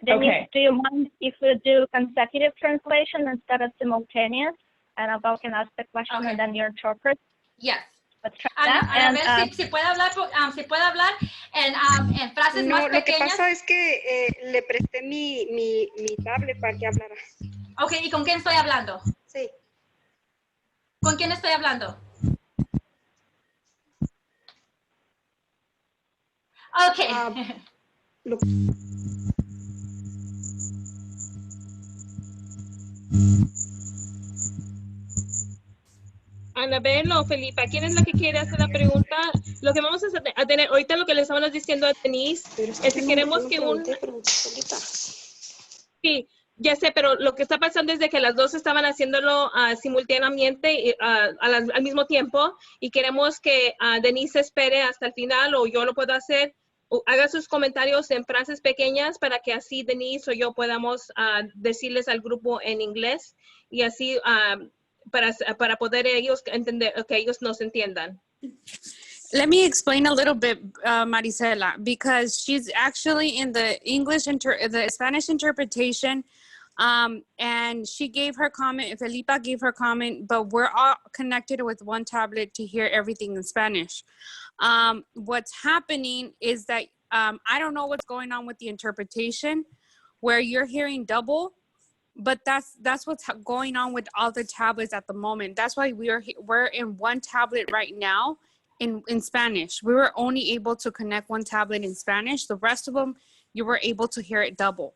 Denise, Okay. do you mind if we do consecutive translation instead of simultaneous? Annabelle can ask the question and then you interpret. Yes. Let's try that. Annabelle, si puede hablar en frases más No, lo que pequeñas. pasa es que le presté mi tablet para que hablara. Okay, ¿y con quién estoy hablando? Sí. ¿Con quién estoy hablando? Okay. Anabel o Felipa, ¿quién es la que quiere hacer la pregunta? Lo que vamos a tener, ahorita lo que le estábamos diciendo a Denise, es que queremos que Sí, ya sé, pero lo que está pasando es de que las dos estaban haciéndolo simultáneamente al mismo tiempo y queremos que Denise espere hasta el final o yo lo puedo hacer. Haga sus comentarios en frases pequeñas para que así Denise o yo podamos decirles al grupo en inglés y así para poder ellos entender, que ellos nos entiendan. Let me explain a little bit, Marisela, because she's actually in the the Spanish interpretation, and she gave her comment, Felipa gave her comment, but we're all connected with one tablet to hear everything in Spanish. What's happening is that I don't know what's going on with the interpretation, where you're hearing double, but that's what's going on with all the tablets at the moment. That's why we're in one tablet right now. In Spanish, we were only able to connect one tablet in Spanish. The rest of them, you were able to hear it double.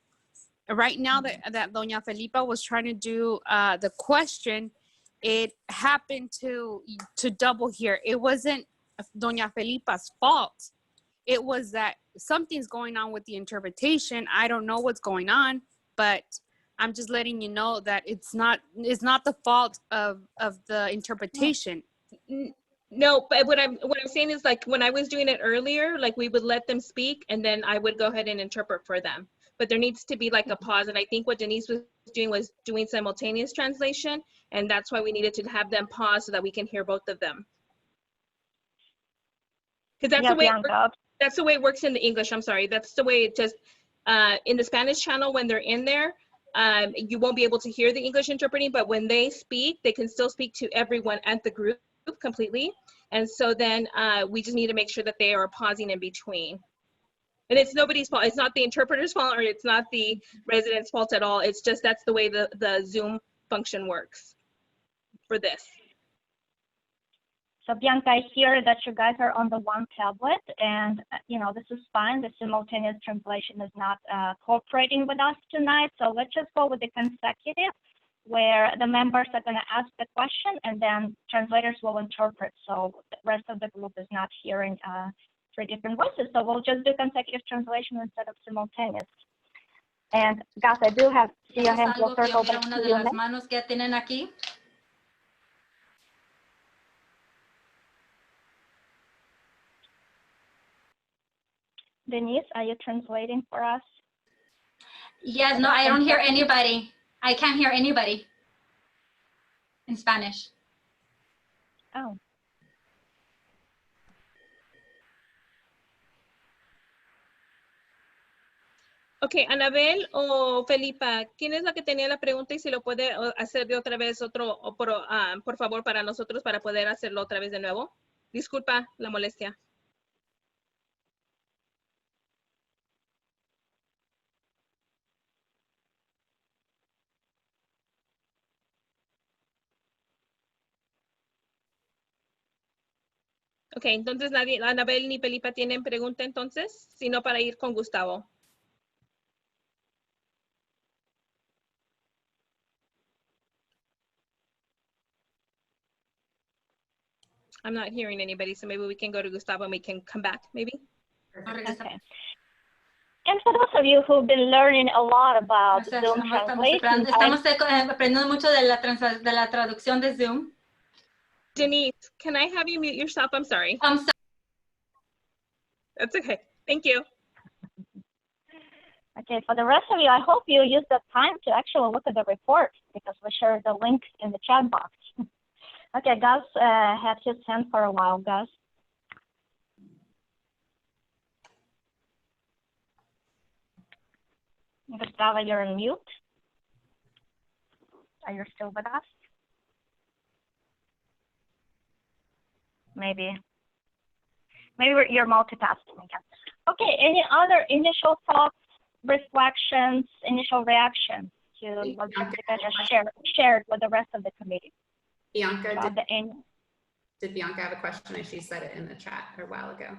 Right now that Doña Felipa was trying to do the question, it happened to double here. It wasn't Doña Felipa's fault. It was that something's going on with the interpretation. I don't know what's going on, but I'm just letting you know that it's not the fault of the interpretation. No, but what I'm saying is, like, when I was doing it earlier, like, we would let them speak and then I would go ahead and interpret for them. But there needs to be like a pause. And I think what Denise was doing simultaneous translation. And that's why we needed to have them pause so that we can hear both of them. Because that's the way it works in the English. I'm sorry. That's the way it just, in the Spanish channel, when they're in there, you won't be able to hear the English interpreting, but when they speak, they can still speak to everyone at the group completely. And so then we just need to make sure that they are pausing in between. And it's nobody's fault. It's not the interpreter's fault, or it's not the resident's fault at all. It's just that's the way the Zoom function works for this. So Bianca, I hear that you guys are on the one tablet, and this is fine. The simultaneous translation is not cooperating with us tonight. So let's just go with the consecutive, where the members are going to ask the question, and then translators will interpret. So the rest of the group is not hearing three different voices. So we'll just do consecutive translation instead of simultaneous. And Gus, I do have see your hand. We'll circle back to you next. Manos que tienen aquí. Denise, are you translating for us? Yes, no, I don't hear anybody. I can't hear anybody in Spanish. Oh. Ok, Anabel o Felipa, ¿quién es la que tenía la pregunta y si lo puede hacer de otra vez por favor, para nosotros, para poder hacerlo otra vez de nuevo? Disculpa la molestia. Ok, entonces nadie, Anabel ni Felipa tienen pregunta entonces, sino para ir con Gustavo. I'm not hearing anybody, so maybe we can go to Gustavo and we can come back, maybe? Okay. And for those of you who've been learning a lot about Zoom translation, estamos aprendiendo mucho de la traducción de Zoom. Denise, can I have you mute yourself? I'm sorry. I'm sorry. That's okay. Thank you. Okay, for the rest of you, I hope you use the time to actually look at the report, because we shared the link in the chat box. Okay, Gus had his hand for a while. Gus. Gustavo, you're on mute. Are you still with us? Maybe you're multitasking again. Okay, any other initial thoughts, reflections, initial reactions to what Jessica just shared with the rest of the committee? Bianca, did Bianca have a question? She said it in the chat a while ago.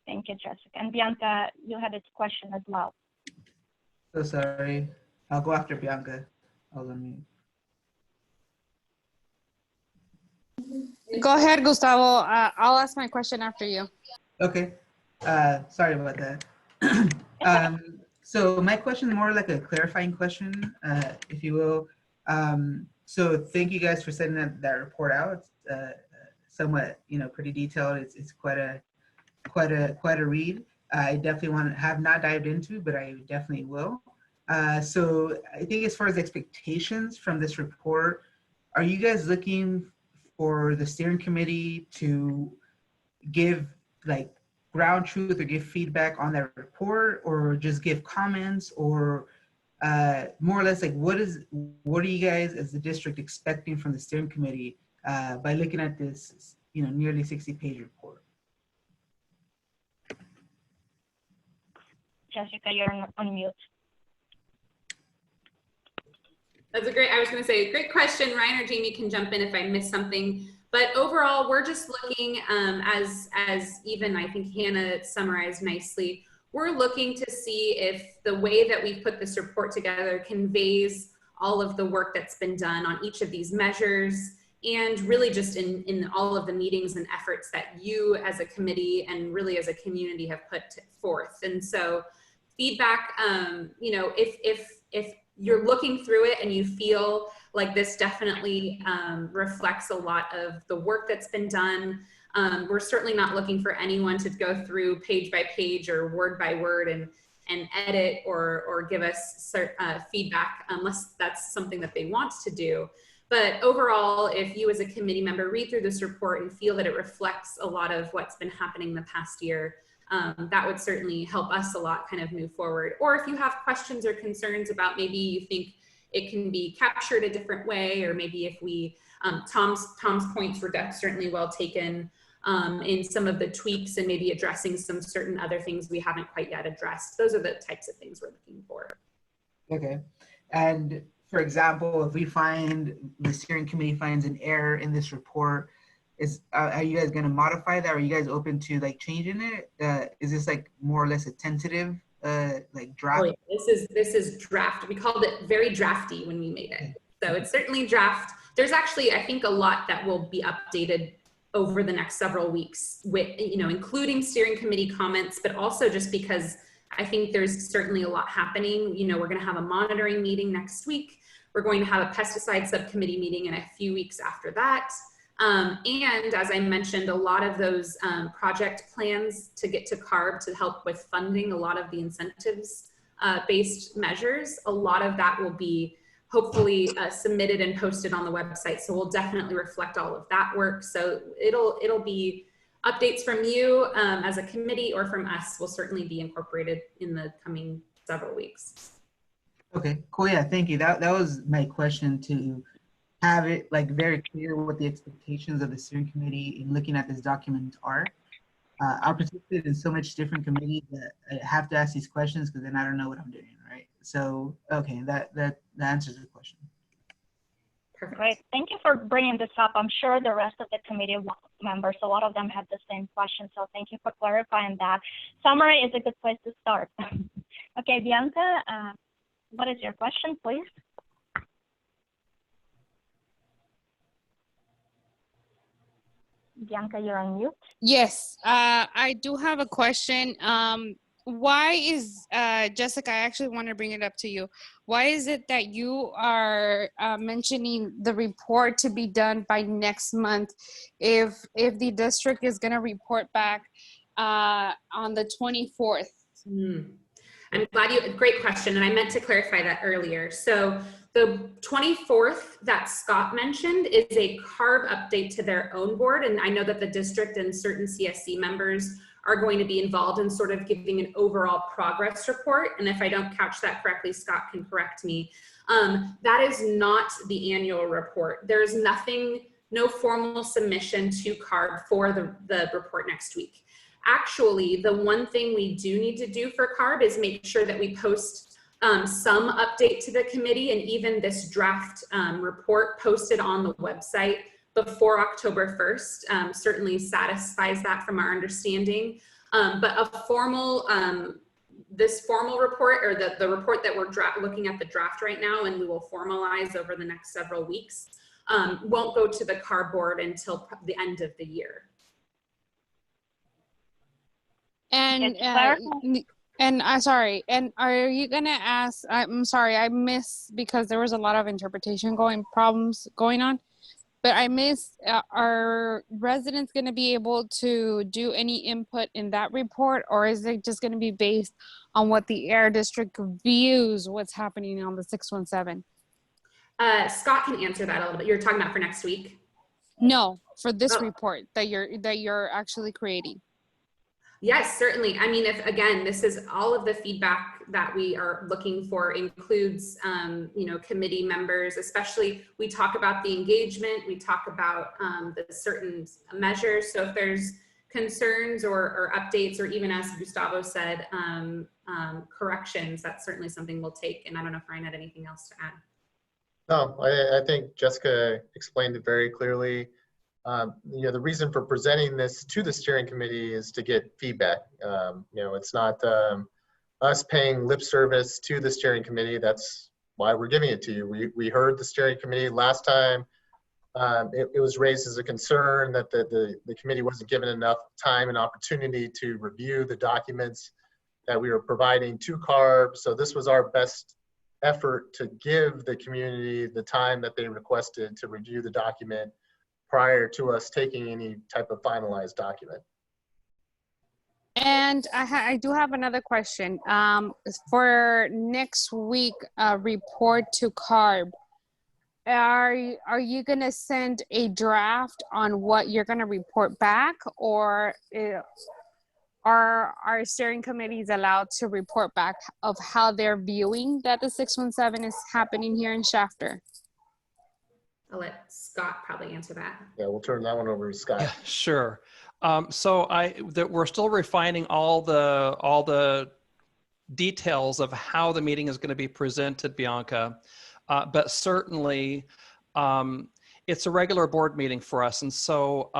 Thank you, Jessica. And Bianca, you had a question as well. So sorry. I'll go after Bianca. I'll unmute. Go ahead, Gustavo. I'll ask my question after you. Okay. Sorry about that. So my question is more like a clarifying question, if you will. So thank you guys for sending that report out. It's somewhat, pretty detailed. It's quite a read. I definitely have not dived into, but I definitely will. So I think as far as expectations from this report, are you guys looking for the steering committee to give like ground truth or give feedback on that report, or just give comments, or more or less like what are you guys as the district expecting from the steering committee by looking at this nearly 60-page report? Jessica, you're on mute. That's I was going to say, great question. Ryan or Jamie can jump in if I miss something. But overall, we're just looking, as even I think Hannah summarized nicely, we're looking to see if the way that we put this report together conveys all of the work that's been done on each of these measures, and really just in all of the meetings and efforts that you as a committee and really as a community have put forth. And so feedback, if you're looking through it and you feel like this definitely reflects a lot of the work that's been done, we're certainly not looking for anyone to go through page by page or word by word and edit or give us feedback unless that's something that they want to do. But overall, if you as a committee member read through this report and feel that it reflects a lot of what's been happening the past year, that would certainly help us a lot kind of move forward. Or if you have questions or concerns about maybe you think it can be captured a different way, or maybe if we, Tom's points were certainly well taken in some of the tweaks and maybe addressing some certain other things we haven't quite yet addressed. Those are the types of things we're looking for. Okay. And for example, if we find, the steering committee finds an error in this report, are you guys going to modify that? Are you guys open to like changing it? Is this like more or less a tentative like draft? Oh, yeah. This is draft. We called it very drafty when we made it. So it's certainly draft. There's actually, I think, a lot that will be updated over the next several weeks with, you know, including steering committee comments, but also just because I think there's certainly a lot happening. You know, we're going to have a monitoring meeting next week. We're going to have a pesticide subcommittee meeting in a few weeks after that. And as I mentioned, a lot of those project plans to get to CARB to help with funding a lot of the incentives based measures, a lot of that will be hopefully submitted and posted on the website. So we'll definitely reflect all of that work. So it'll be updates from you as a committee or from us will certainly be incorporated in the coming several weeks. Okay, cool. Yeah, thank you. That was my question, to have it like very clear what the expectations of the steering committee in looking at this document are. I participate in so much different committees that I have to ask these questions because then I don't know what I'm doing, right? So, okay, that answers the question. Great. Thank you for bringing this up. I'm sure the rest of the committee members, a lot of them had the same question. So thank you for clarifying that. Summary is a good place to start. Okay, Bianca, what is your question, please? Bianca, you're on mute. Yes, I do have a question. Why is, Jessica, I actually want to bring it up to you. Why is it that you are mentioning the report to be done by next month if the district is going to report back on the 24th? I'm glad great question. And I meant to clarify that earlier. So the 24th that Scott mentioned is a CARB update to their own board. And I know that the district and certain CSC members are going to be involved in sort of giving an overall progress report. And if I don't catch that correctly, Scott can correct me. That is not the annual report. There's no formal submission to CARB for the report next week. Actually, the one thing we do need to do for CARB is make sure that we post some update to the committee, and even this draft report posted on the website before October 1st certainly satisfies that from our understanding. But a formal, this formal report, or the report that we're looking at the draft right now and we will formalize over the next several weeks, won't go to the CARB board until the end of the year. And I'm sorry, and are you gonna ask, I'm sorry, I missed, because there was a lot of interpretation problems going on, but I missed, are residents gonna be able to do any input in that report, or is it just gonna be based on what the Air District views what's happening on the 617? Scott can answer that a little bit. You're talking about for next week? No, for this report that you're actually creating. Yes, certainly. I mean, if again, this is all of the feedback that we are looking for includes, you know, committee members, especially we talk about the engagement, we talk about the certain measures. So if there's concerns or updates, or even as Gustavo said, corrections, that's certainly something we'll take. And I don't know if Ryan had anything else to add. No, I think Jessica explained it very clearly. You know, the reason for presenting this to the steering committee is to get feedback. You know, it's not us paying lip service to the steering committee. That's why we're giving it to you. We heard the steering committee last time. It was raised as a concern that the committee wasn't given enough time and opportunity to review the documents that we were providing to CARB. So this was our best effort to give the community the time that they requested to review the document prior to us taking any type of finalized document. And I do have another question. For next week, report to CARB, are you gonna send a draft on what you're gonna report back, or are our steering committees allowed to report back of how they're viewing that the 617 is happening here in Shafter? I'll let Scott probably answer that. Yeah, we'll turn that one over to Scott. Yeah, sure. So we're still refining all the details of how the meeting is going to be presented, Bianca. But certainly, it's a regular board meeting for us. And so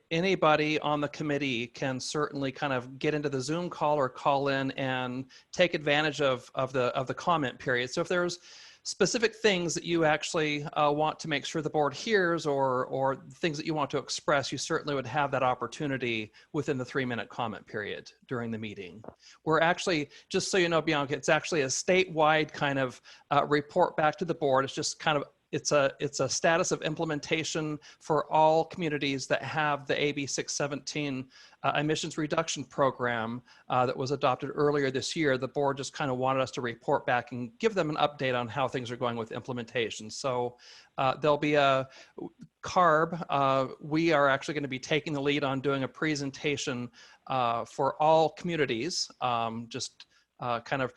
anybody on the committee can certainly kind of get into the Zoom call or call in and take advantage of the comment period. So if there's specific things that you actually want to make sure the board hears or things that you want to express, you certainly would have that opportunity within the 3-minute comment period during the meeting. We're actually, just so you know, Bianca, it's actually a statewide kind of report back to the board. It's just kind of, it's a status of implementation for all communities that have the AB 617 emissions reduction program that was adopted earlier this year. The board just kind of wanted us to report back and give them an update on how things are going with implementation. So there'll be a CARB. We are actually going to be taking the lead on doing a presentation for all communities, just kind of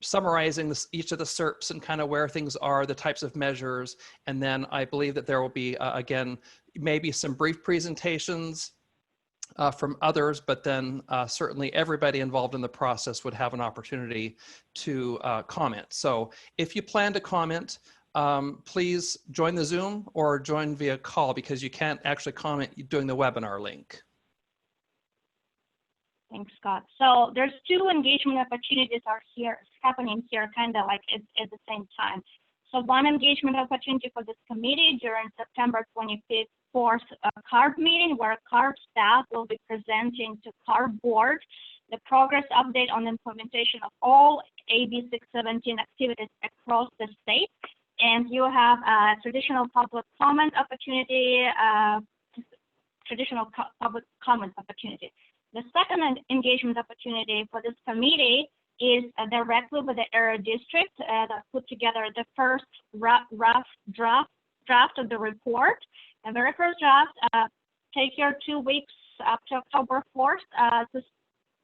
summarizing each of the SERPs and kind of where things are, the types of measures. And then I believe that there will be, again, maybe some brief presentations from others, but then certainly everybody involved in the process would have an opportunity to comment. So if you plan to comment, please join the Zoom or join via call, because you can't actually comment doing the webinar link. Thanks, Scott. So there's 2 engagement opportunities happening here, kind of like at the same time. So one engagement opportunity for this committee during September 25th, 4th CARB meeting, where CARB staff will be presenting to CARB board the progress update on implementation of all AB 617 activities across the state. And you have a traditional public comment opportunity, The second engagement opportunity for this committee is directly with the area district that put together the first rough draft of the report. The very first draft, take your 2 weeks up to October 4th to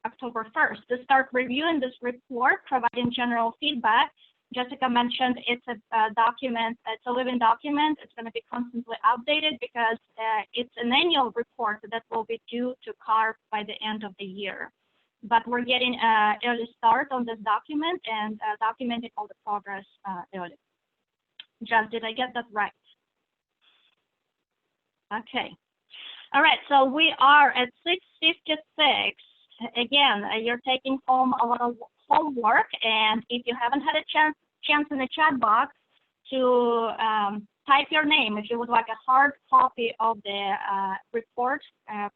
October 1st to start reviewing this report, providing general feedback. Jessica mentioned it's a document, it's a living document. It's going to be constantly updated because it's an annual report that will be due to CARB by the end of the year. But we're getting an early start on this document and documenting all the progress early. Jess, did I get that right? Okay. All right, so we are at 6:56. Again, you're taking home a lot of homework, and if you haven't had a chance in the chat box to type your name, if you would like a hard copy of the report,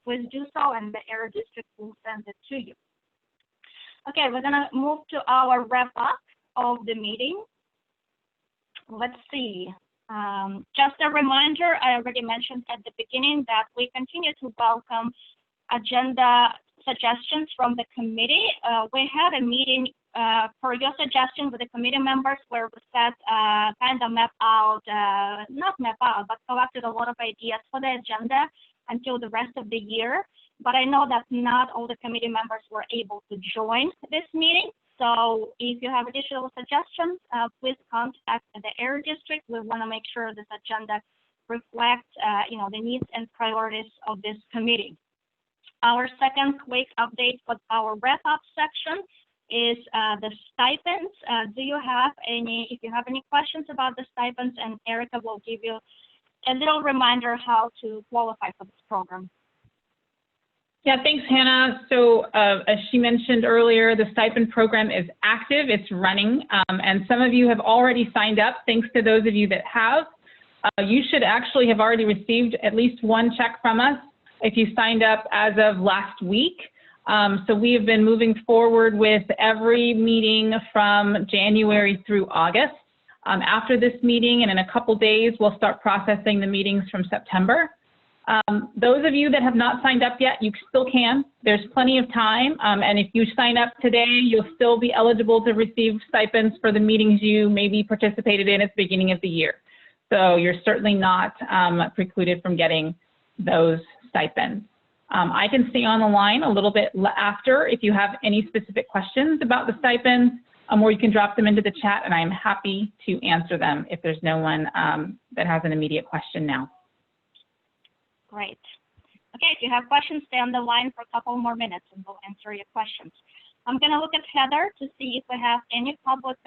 please do so, and the area district will send it to you. Okay, we're gonna move to our wrap up of the meeting. Let's see. Just a reminder, I already mentioned at the beginning that we continue to welcome agenda suggestions from the committee. We had a meeting for your suggestions with the committee members where we set kind of map out, not map out, but collected a lot of ideas for the agenda until the rest of the year. But I know that not all the committee members were able to join this meeting. So if you have additional suggestions, please contact the area district. We want to make sure this agenda reflects, the needs and priorities of this committee. Our second quick update for our wrap-up section is the stipends. Do you have any, if you have any questions about the stipends, and Erica will give you a little reminder how to qualify for this program. Yeah, thanks, Hannah. So as she mentioned earlier, the stipend program is active, it's running, and some of you have already signed up. Thanks to those of you that have. You should actually have already received at least one check from us if you signed up as of last week. So we have been moving forward with every meeting from January through August. After this meeting and in a couple days, we'll start processing the meetings from September. Those of you that have not signed up yet, you still can. There's plenty of time. And if you sign up today, you'll still be eligible to receive stipends for the meetings you maybe participated in at the beginning of the year. So you're certainly not precluded from getting those stipends. I can stay on the line a little bit after if you have any specific questions about the stipends. or you can drop them into the chat, and I'm happy to answer them if there's no one that has an immediate question now. Great. Okay, if you have questions, stay on the line for a couple more minutes and we'll answer your questions. I'm going to look at Heather to see if we have any public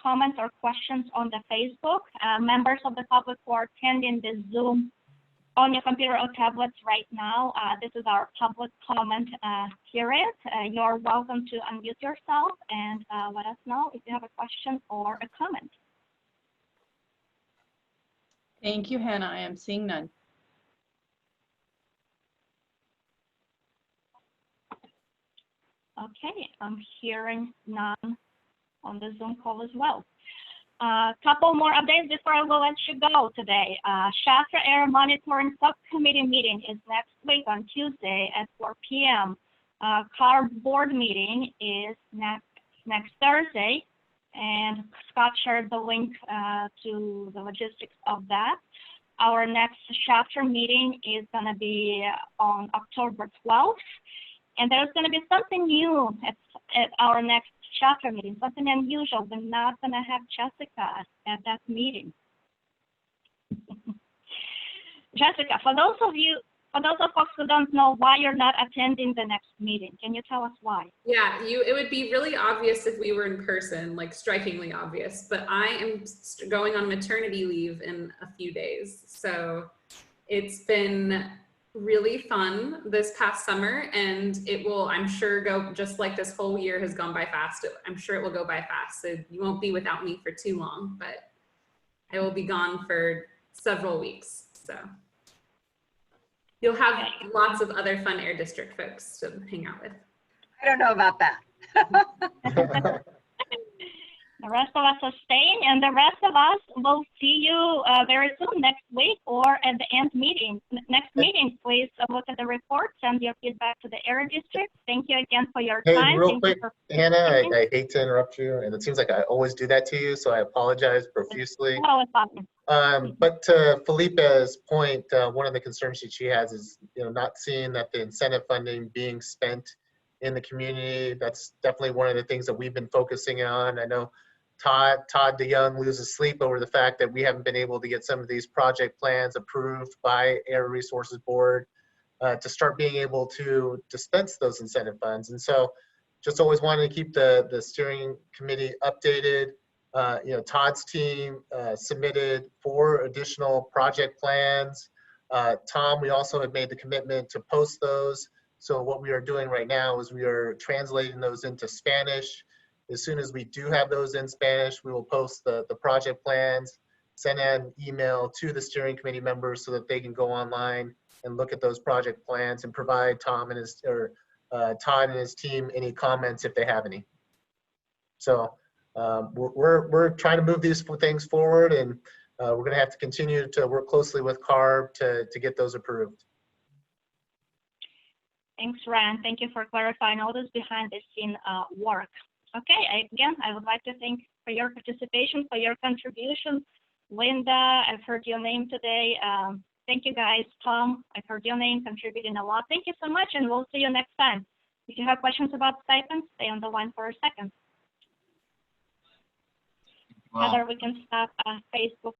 comments or questions on the Facebook. Members of the public who are attending the Zoom on your computer or tablets right now, this is our public comment period. You're welcome to unmute yourself and let us know if you have a question or a comment. Thank you, Hannah. I am seeing none. Okay, I'm hearing none on the Zoom call as well. Couple more updates before I will let you go today. Shasta Air Monitoring Subcommittee meeting is next week on Tuesday at 4 p.m. CAR board meeting is next Thursday, and Scott shared the link to the logistics of that. Our next chapter meeting is going to be on October 12th. And there's going to be something new at our next chapter meeting, something unusual. We're not going to have Jessica at that meeting. Jessica, for those of folks who don't know why you're not attending the next meeting, can you tell us why? Yeah, it would be really obvious if we were in person, like strikingly obvious, but I am going on maternity leave in a few days. So it's been really fun this past summer, and it will, I'm sure, go just like this whole year has gone by fast. I'm sure it will go by fast. So you won't be without me for too long, but I will be gone for several weeks. So you'll have lots of other fun Air District folks to hang out with. I don't know about that. The rest of us are staying, and the rest of us will see you very soon next week or at the end meeting. Next meeting, please look at the report, send your feedback to the Air District. Thank you again for your time. Hey, real Thank quick, Hannah, I hate to interrupt you, and it seems like I always do that to you, so I apologize profusely. No, it's fine. But to Felipe's point, one of the concerns that she has is, not seeing that the incentive funding being spent in the community. That's definitely one of the things that we've been focusing on. I know Todd DeYoung loses sleep over the fact that we haven't been able to get some of these project plans approved by Air Resources Board to start being able to dispense those incentive funds. And so just always wanted to keep the steering committee updated. Todd's team submitted 4 additional project plans. Tom, we also have made the commitment to post those. So what we are doing right now is we are translating those into Spanish. As soon as we do have those in Spanish, we will post the project plans, send an email to the steering committee members so that they can go online and look at those project plans and provide Todd and his team any comments if they have any. So we're trying to move these things forward, and we're going to have to continue to work closely with CARB to get those approved. Thanks, Ryan. Thank you for clarifying all this behind the scene work. Okay, again, I would like to thank for your participation, for your contribution. Linda, I've heard your name today. Thank you guys. Tom, I've heard your name, contributing a lot. Thank you so much, and we'll see you next time. If you have questions about stipends, stay on the line for a second. Well, Heather, we can stop Facebook